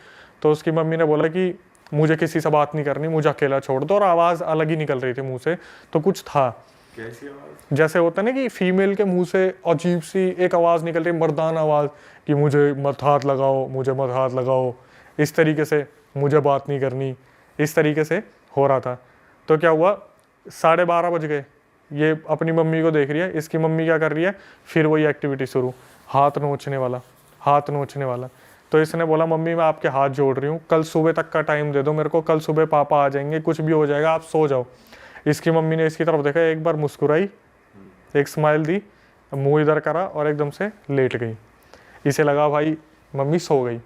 तो उसकी मम्मी ने बोला कि मुझे किसी से बात नहीं करनी, मुझे अकेला छोड़ दो। और आवाज़ अलग ही निकल रही थी मुँह से, तो कुछ था, कैसी आवाज? जैसे होता है ना कि फीमेल के मुंह से अजीब सी एक आवाज़ निकल रही, मर्दाना आवाज़, कि मुझे मत हाथ लगाओ, मुझे मत हाथ लगाओ, इस तरीके से, मुझे बात नहीं करनी, इस तरीके से हो रहा था। तो क्या हुआ, 12:30 बज गए, ये अपनी मम्मी को देख रही है, इसकी मम्मी क्या कर रही है, फिर वही एक्टिविटी शुरू, हाथ नोचने वाला, हाथ नोचने वाला। तो इसने बोला मम्मी मैं आपके हाथ जोड़ रही हूँ, कल सुबह तक का टाइम दे दो मेरे को, कल सुबह पापा आ जाएंगे, कुछ भी हो जाएगा, आप सो जाओ। इसकी मम्मी ने इसकी तरफ देखा, एक बार मुस्कुराई, एक स्माइल दी, मुंह इधर करा और एकदम से लेट गई। इसे लगा भाई मम्मी सो गई।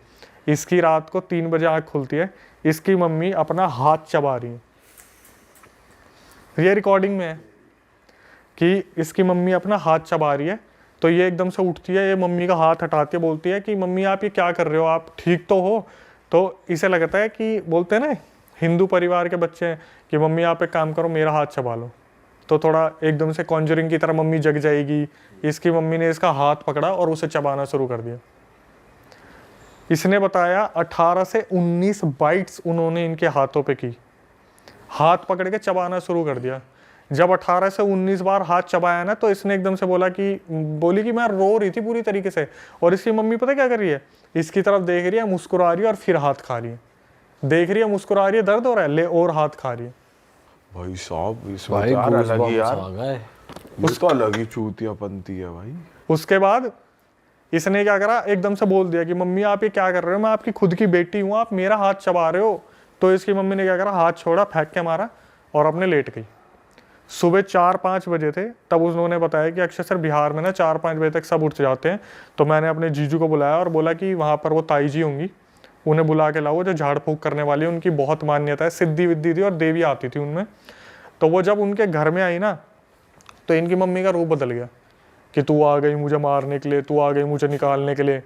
इसकी रात को 3 बजे आँख खुलती है, इसकी मम्मी अपना हाथ चबा रही है। ये रिकॉर्डिंग में है कि इसकी मम्मी अपना हाथ चबा रही है। तो ये एकदम से उठती है, ये मम्मी का हाथ हटाती है, बोलती है कि मम्मी आप ये क्या कर रहे हो, आप ठीक तो हो। तो इसे लगता है कि बोलते हैं ना हिंदू परिवार के बच्चे हैं कि मम्मी आप एक काम करो, मेरा हाथ चबा लो। तो थोड़ा एकदम से कॉन्जरिंग की तरह मम्मी जग जाएगी। इसकी मम्मी ने इसका हाथ पकड़ा और उसे चबाना शुरू कर दिया। इसने बताया 18 से 19 बाइट्स उन्होंने इनके हाथों पे की, हाथ पकड़ के चबाना शुरू कर दिया। जब 18 से 19 बार हाथ चबाया ना, तो इसने एकदम से बोली कि मैं रो रही थी पूरी तरीके से। और इसकी मम्मी पता क्या कर रही है, इसकी तरफ देख रही है, मुस्कुरा रही है और फिर हाथ खा रही है, देख रही है, मुस्कुरा रही है, दर्द हो रहा है, ले और हाथ खा रही है। भाई साहब इसमें भाई तो यार अलग ही goosebumps यार, आ गए। ये तो अलग ही चूतियापंती है भाई। उसके बाद इसने क्या करा, एकदम से बोल दिया कि मम्मी आप ये क्या कर रहे हो, मैं आपकी खुद की बेटी हूँ, आप मेरा हाथ चबा रहे हो। तो इसकी मम्मी ने क्या करा, हाथ छोड़ा, फेंक के मारा और अपने लेट गई। सुबह 4-5 बजे थे, तब उन्होंने बताया कि अक्षय सर बिहार में ना 4-5 बजे तक सब उठ जाते हैं। तो मैंने अपने जीजू को बुलाया और बोला कि वहाँ पर वो ताई जी होंगी, उन्हें बुला के लाओ, जो झाड़ फूक करने वाली है, उनकी बहुत मान्यता है, सिद्धि विद्धि थी और देवी आती थी उनमें। तो वो जब उनके घर में आई ना, तो इनकी मम्मी का रूप बदल गया कि तू आ गई मुझे मारने के लिए, तू आ गई मुझे निकालने के लिए।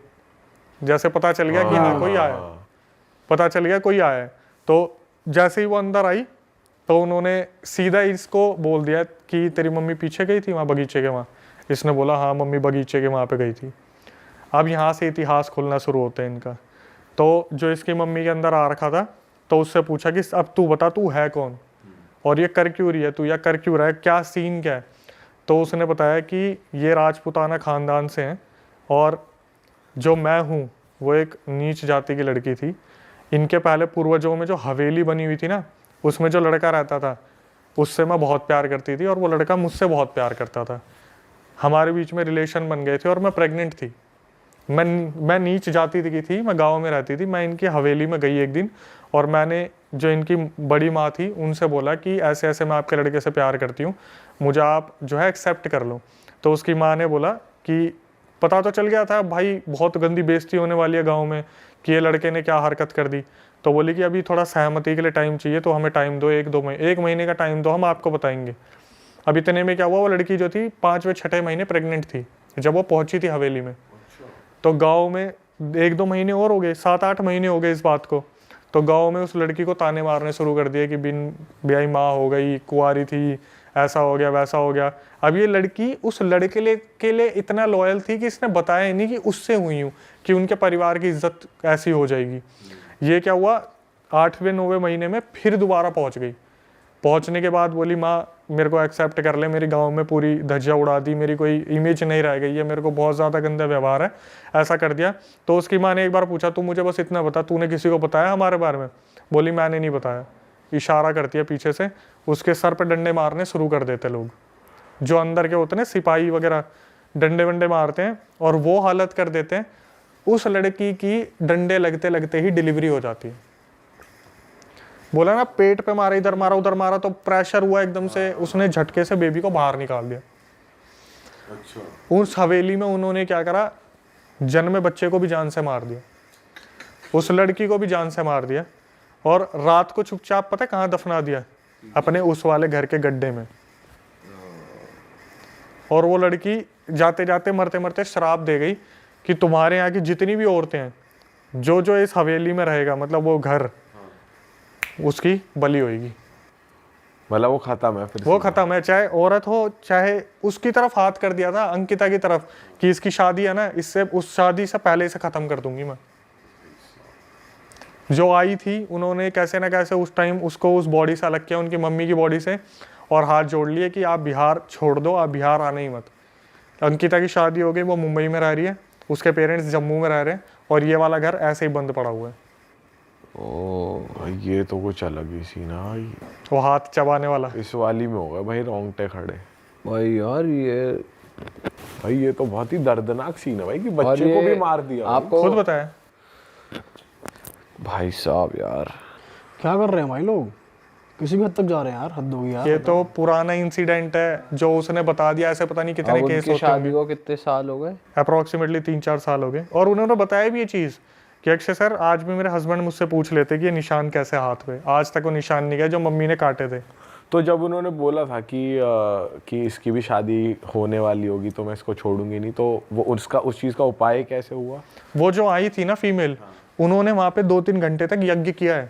जैसे पता चल गया कि हाँ कोई आया, पता चल गया कोई आया है। तो जैसे ही वो अंदर आई, तो उन्होंने सीधा इसको बोल दिया कि तेरी मम्मी पीछे गई थी वहाँ बगीचे के वहाँ। इसने बोला हाँ मम्मी बगीचे के वहाँ पे गई थी। अब यहाँ से इतिहास खुलना शुरू होता है इनका। तो जो इसकी मम्मी के अंदर आ रखा था, तो उससे पूछा कि अब तू बता तू है कौन और ये कर क्यों रही है तू, या कर क्यों रहा है, क्या सीन क्या है। तो उसने बताया कि ये राजपूताना ख़ानदान से हैं और जो मैं हूँ वो एक नीच जाति की लड़की थी। इनके पहले पूर्वजों में जो हवेली बनी हुई थी ना, उसमें जो लड़का रहता था उससे मैं बहुत प्यार करती थी और वो लड़का मुझसे बहुत प्यार करता था। हमारे बीच में रिलेशन बन गए थे और मैं प्रेग्नेंट थी। मैं नीच जाति की थी, मैं गांव में रहती थी। मैं इनकी हवेली में गई एक दिन और मैंने जो इनकी बड़ी माँ थी उनसे बोला कि ऐसे ऐसे मैं आपके लड़के से प्यार करती हूँ, मुझे आप जो है एक्सेप्ट कर लो। तो उसकी माँ ने बोला कि पता तो चल गया था भाई बहुत गंदी बेइज्जती होने वाली है गाँव में कि ये लड़के ने क्या हरकत कर दी। तो बोली कि अभी थोड़ा सहमति के लिए टाइम चाहिए, तो हमें टाइम दो, 1 महीने का टाइम दो, हम आपको बताएंगे। अब इतने में क्या हुआ, वो लड़की जो थी 5वें-6ठे महीने प्रेग्नेंट थी जब वो पहुंची थी हवेली में। तो गांव में 1-2 महीने और हो गए, 7-8 महीने हो गए इस बात को। तो गांव में उस लड़की को ताने मारने शुरू कर दिए कि बिन ब्याही माँ हो गई, कुंवारी थी, ऐसा हो गया वैसा हो गया। अब ये लड़की उस लड़के के लिए इतना लॉयल थी कि इसने बताया नहीं कि उससे हुई हूँ, कि उनके परिवार की इज्जत ऐसी हो जाएगी। ये क्या हुआ, 8वें-9वें महीने में फिर दोबारा पहुँच गई। पहुंचने के बाद बोली माँ मेरे को एक्सेप्ट कर ले, मेरी गांव में पूरी धज्जियाँ उड़ा दी, मेरी कोई इमेज नहीं रह गई है, मेरे को बहुत ज़्यादा गंदा व्यवहार है, ऐसा कर दिया। तो उसकी माँ ने एक बार पूछा तू मुझे बस इतना बता, तूने किसी को बताया हमारे बारे में? बोली मैंने नहीं बताया। इशारा करती है पीछे से, उसके सर पे डंडे मारने शुरू कर देते लोग, जो अंदर के होते हैं सिपाही वगैरह, डंडे वंडे मारते हैं और वो हालत कर देते हैं। उस लड़की की डंडे लगते लगते ही डिलीवरी हो जाती है। बोला ना पेट पे मारा, इधर मारा उधर मारा, तो प्रेशर हुआ एकदम से, उसने झटके से बेबी को बाहर निकाल दिया। अच्छा। उस हवेली में उन्होंने क्या करा, जन्मे बच्चे को भी जान से मार दिया, उस लड़की को भी जान से मार दिया, और रात को चुपचाप पता है कहाँ दफना दिया? अपने उस वाले घर के गड्ढे में। और वो लड़की जाते जाते मरते मरते श्राप दे गई कि तुम्हारे यहाँ की जितनी भी औरतें हैं, जो जो इस हवेली में रहेगा, मतलब वो घर, उसकी बलि होगी। मतलब वो खत्म है, फिर वो खत्म है, चाहे औरत हो चाहे। उसकी तरफ हाथ कर दिया था, अंकिता की तरफ, कि इसकी शादी है ना, इससे उस शादी से पहले इसे खत्म कर दूंगी मैं। जो आई थी उन्होंने कैसे ना कैसे उस टाइम उसको उस बॉडी से अलग किया, उनकी मम्मी की बॉडी से, और हाथ जोड़ लिए कि आप बिहार छोड़ दो, आप बिहार आने ही मत। अंकिता की शादी हो गई, वो मुंबई में रह रही है, उसके पेरेंट्स जम्मू में रह रहे हैं, और ये वाला घर ऐसे ही बंद पड़ा हुआ है। ओ ये तो कुछ अलग ही सीन है भाई। वो हाथ चबाने वाला इस वाली में होगा भाई रोंगटे खड़े। भाई यार ये तो बहुत ही दर्दनाक सीन है भाई, कि बच्चे को भी मार दिया। आपको खुद बताया भाई साहब यार, क्या कर रहे हैं भाई लोग, किसी भी हद तक जा रहे हैं यार, हद होगी यार। ये तो पुराना इंसिडेंट है जो उसने बता दिया, ऐसे पता नहीं कितने अब केस उनकी होते शादी होंगे। को कितने साल हो गए? अप्रोक्सीमेटली 3-4 साल हो गए। और उन्होंने बताया भी ये चीज़ कि अक्षय सर आज भी मेरे हस्बैंड मुझसे पूछ लेते कि ये निशान कैसे हाथ पे, आज तक वो निशान नहीं गया जो मम्मी ने काटे थे। तो जब उन्होंने बोला था कि इसकी भी शादी होने वाली होगी तो मैं इसको छोड़ूंगी नहीं, तो वो उस चीज़ का उपाय कैसे हुआ? वो जो आई थी ना फीमेल, उन्होंने वहाँ पे 2-3 घंटे तक यज्ञ किया है।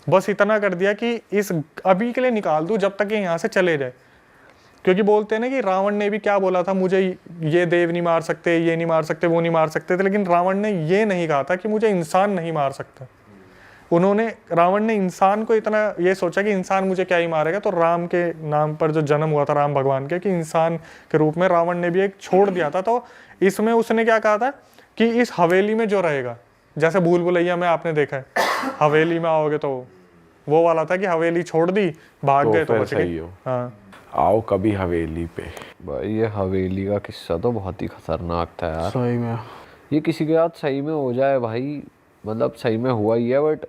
बस इतना कर दिया कि इस अभी के लिए निकाल दूँ जब तक ये यहाँ से चले जाए। क्योंकि बोलते हैं ना कि रावण ने भी क्या बोला था, मुझे ये देव नहीं मार सकते, ये नहीं मार सकते, वो नहीं मार सकते थे, लेकिन रावण ने ये नहीं कहा था कि मुझे इंसान नहीं मार सकते। रावण ने इंसान को इतना ये सोचा कि इंसान मुझे क्या ही मारेगा, तो राम के नाम पर जो जन्म हुआ था राम भगवान के, कि इंसान के रूप में रावण ने भी एक छोड़ दिया था। तो इसमें उसने क्या कहा था कि इस हवेली में जो रहेगा, जैसे भूल भुलैया में आपने देखा है, हवेली में आओगे तो वो वाला था कि हवेली छोड़ दी, भाग गए तो बच गए। हाँ, आओ कभी हवेली पे। भाई ये हवेली का किस्सा तो बहुत ही खतरनाक था यार। सही में ये किसी के साथ सही में हो जाए भाई, मतलब सही में हुआ ही है, बट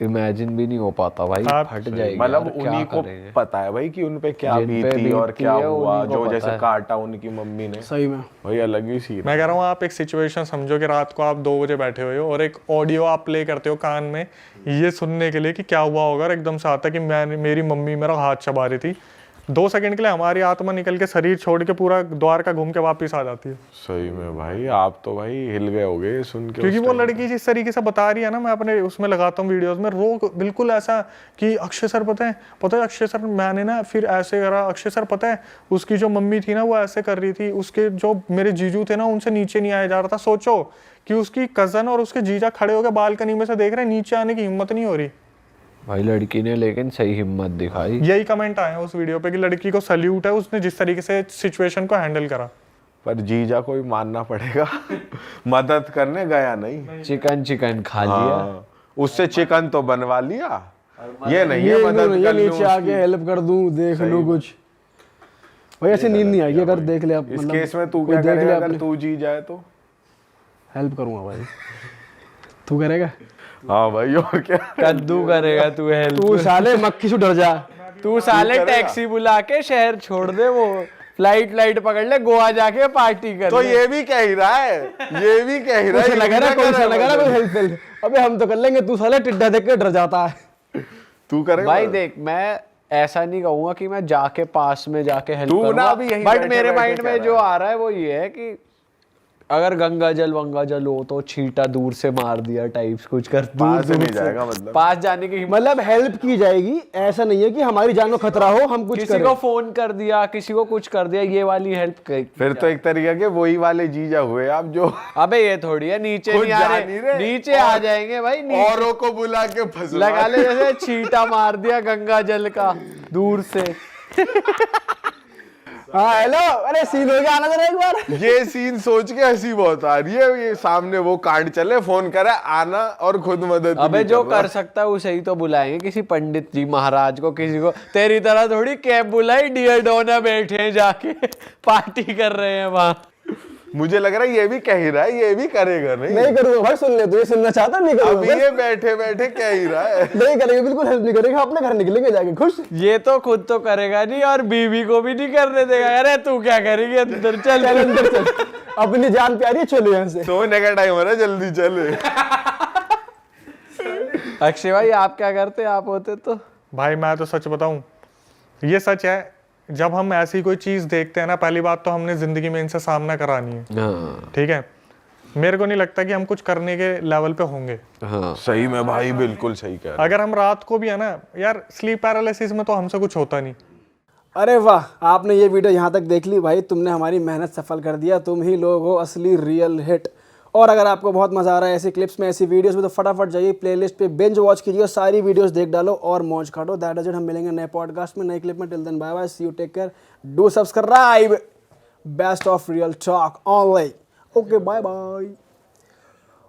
इमेजिन भी नहीं हो पाता भाई, फट जाएगी। मतलब यार, क्या उन्हीं को करेंगे? पता है भाई कि उन पे क्या जिन पे बीती और बीतती क्या है, हुआ, उन्हीं को जो पता जैसे है। काटा उनकी मम्मी ने। सही में भाई अलग ही सीन। मैं कह रहा हूँ आप एक सिचुएशन समझो कि रात को आप 2 बजे बैठे हुए हो और एक ऑडियो आप प्ले करते हो कान में ये सुनने के लिए कि क्या हुआ होगा, और एकदम से आता कि मेरी मम्मी मेरा हाथ चबा रही थी। 2 सेकंड के लिए हमारी आत्मा निकल के शरीर छोड़ के पूरा द्वारका घूम के वापस आ जाती है। सही में भाई आप तो भाई हिल गए होगे सुन के। क्योंकि वो लड़की जिस तरीके से बता रही है ना, मैं अपने उसमें लगाता हूँ वीडियोस में, रो बिल्कुल ऐसा कि अक्षय सर पता है अक्षय सर मैंने ना फिर ऐसे करा, अक्षय सर पता है उसकी जो मम्मी थी ना वो ऐसे कर रही थी, उसके जो मेरे जीजू थे ना उनसे नीचे नहीं आया जा रहा था। सोचो कि उसकी कजन और उसके जीजा खड़े होकर बालकनी में से देख रहे हैं, नीचे आने की हिम्मत नहीं हो रही। भाई लड़की ने लेकिन सही हिम्मत दिखाई। यही कमेंट आए हैं उस वीडियो पे कि लड़की को सल्यूट है, उसने जिस तरीके से सिचुएशन को हैंडल करा। पर जीजा को भी मानना पड़ेगा मदद करने गया नहीं, चिकन खा लिया। हाँ, उससे चिकन तो बनवा लिया, ये नहीं है ये मदद ये कर लूं नीचे आके हेल्प कर दूं, देख लूं कुछ। भाई ऐसे नींद नहीं आएगी अगर देख ले आप, इस मतलब केस में तू कोई क्या देख ले करेगा अगर अपने- तू जी जाए तो? हेल्प करूंगा भाई। तू करेगा? हाँ भाई और क्या। कद्दू करेगा तू, हेल्प। तू साले मक्खी से डर जा। तू साले टैक्सी बुला के शहर छोड़ दे, वो फ्लाइट पकड़ ले, गोवा जाके पार्टी कर। तो ये भी कह ही रहा है, ये भी कह ही रहा है। कुछ लगा ना, कौन सा लगा ना कोई हेल्प। अबे हम तो कर लेंगे, तू साले टिड्डा देख के डर जाता है। तू करेगा भाई देख, मैं ऐसा नहीं कहूंगा कि मैं जाके पास में जाके हेल्प तू ना करूंगा, अभी यहीं बट बैठे मेरे बैठे माइंड कह में रहा जो है। आ रहा है वो ये है कि अगर गंगा जल हो तो छींटा दूर से मार दिया टाइप्स कुछ कर पास से नहीं जाएगा मतलब। पास जाने की हिम्मत, मतलब हेल्प की जाएगी, ऐसा नहीं है कि हमारी जान को खतरा हो हम कुछ किसी करें। को फोन कर दिया, किसी को कुछ कर दिया, ये वाली हेल्प फिर तो एक तरीके के वही वाले जीजा हुए आप जो अबे ये थोड़ी है नीचे खुद नहीं आ जा नहीं रहे, रहे, नीचे आ जाएंगे भाई, नीचे औरों को बुला के फंसवा लगा ले जैसे छींटा मार दिया गंगा जल का दूर से। हाँ हेलो, अरे सीन हो गया, आना जरा एक बार। ये सीन सोच के हंसी बहुत आ रही है, ये सामने वो कांड चले, फोन करे आना और खुद मदद अबे नहीं जो कर रहा। कर सकता है उसे ही तो बुलाएंगे, किसी पंडित जी महाराज को, किसी को तेरी तरह थोड़ी कैब बुलाई, डियर डोना बैठे हैं जाके पार्टी कर रहे हैं वहां। मुझे लग रहा है ये भी कह ही रहा है, ये भी करेगा नहीं। नहीं करूंगा भाई, सुन ले, तू ये सुनना चाहता नहीं अभी करूंगा, ये बैठे बैठे कह ही रहा है। नहीं करेंगे, बिल्कुल हेल्प नहीं करेंगे, अपने घर निकलेंगे जाके खुश। ये तो खुद तो करेगा नहीं और बीवी को भी नहीं करने देगा। अरे तू क्या करेगी, अंदर चल। चल अंदर चल, अपनी जान प्यारी है, चलो यहाँ से। सोने का टाइम हो रहा है, जल्दी चले। अक्षय भाई आप क्या करते, आप होते तो? भाई मैं तो सच बताऊं, ये सच है, जब हम ऐसी कोई चीज देखते हैं ना, पहली बात तो हमने जिंदगी में इनसे सामना करानी है, हाँ ठीक है। मेरे को नहीं लगता कि हम कुछ करने के लेवल पे होंगे। हाँ सही में भाई, बिल्कुल सही कह रहा है। अगर हम रात को भी है ना यार, स्लीप पैरालिसिस में तो हमसे कुछ होता नहीं। अरे वाह, आपने ये वीडियो यहाँ तक देख ली भाई, तुमने हमारी मेहनत सफल कर दिया, तुम ही लोग हो असली रियल हिट। और अगर आपको बहुत मजा आ रहा है ऐसी क्लिप्स में, ऐसी वीडियोस में, तो फटाफट जाइए प्लेलिस्ट पे बिंज वॉच कीजिए, सारी वीडियोस देख डालो और मौज काटो। दैट इज इट, हम मिलेंगे नए पॉडकास्ट में, नई क्लिप में। Till then bye bye, see you, take care, do subscribe, best of real talk online. Okay bye bye.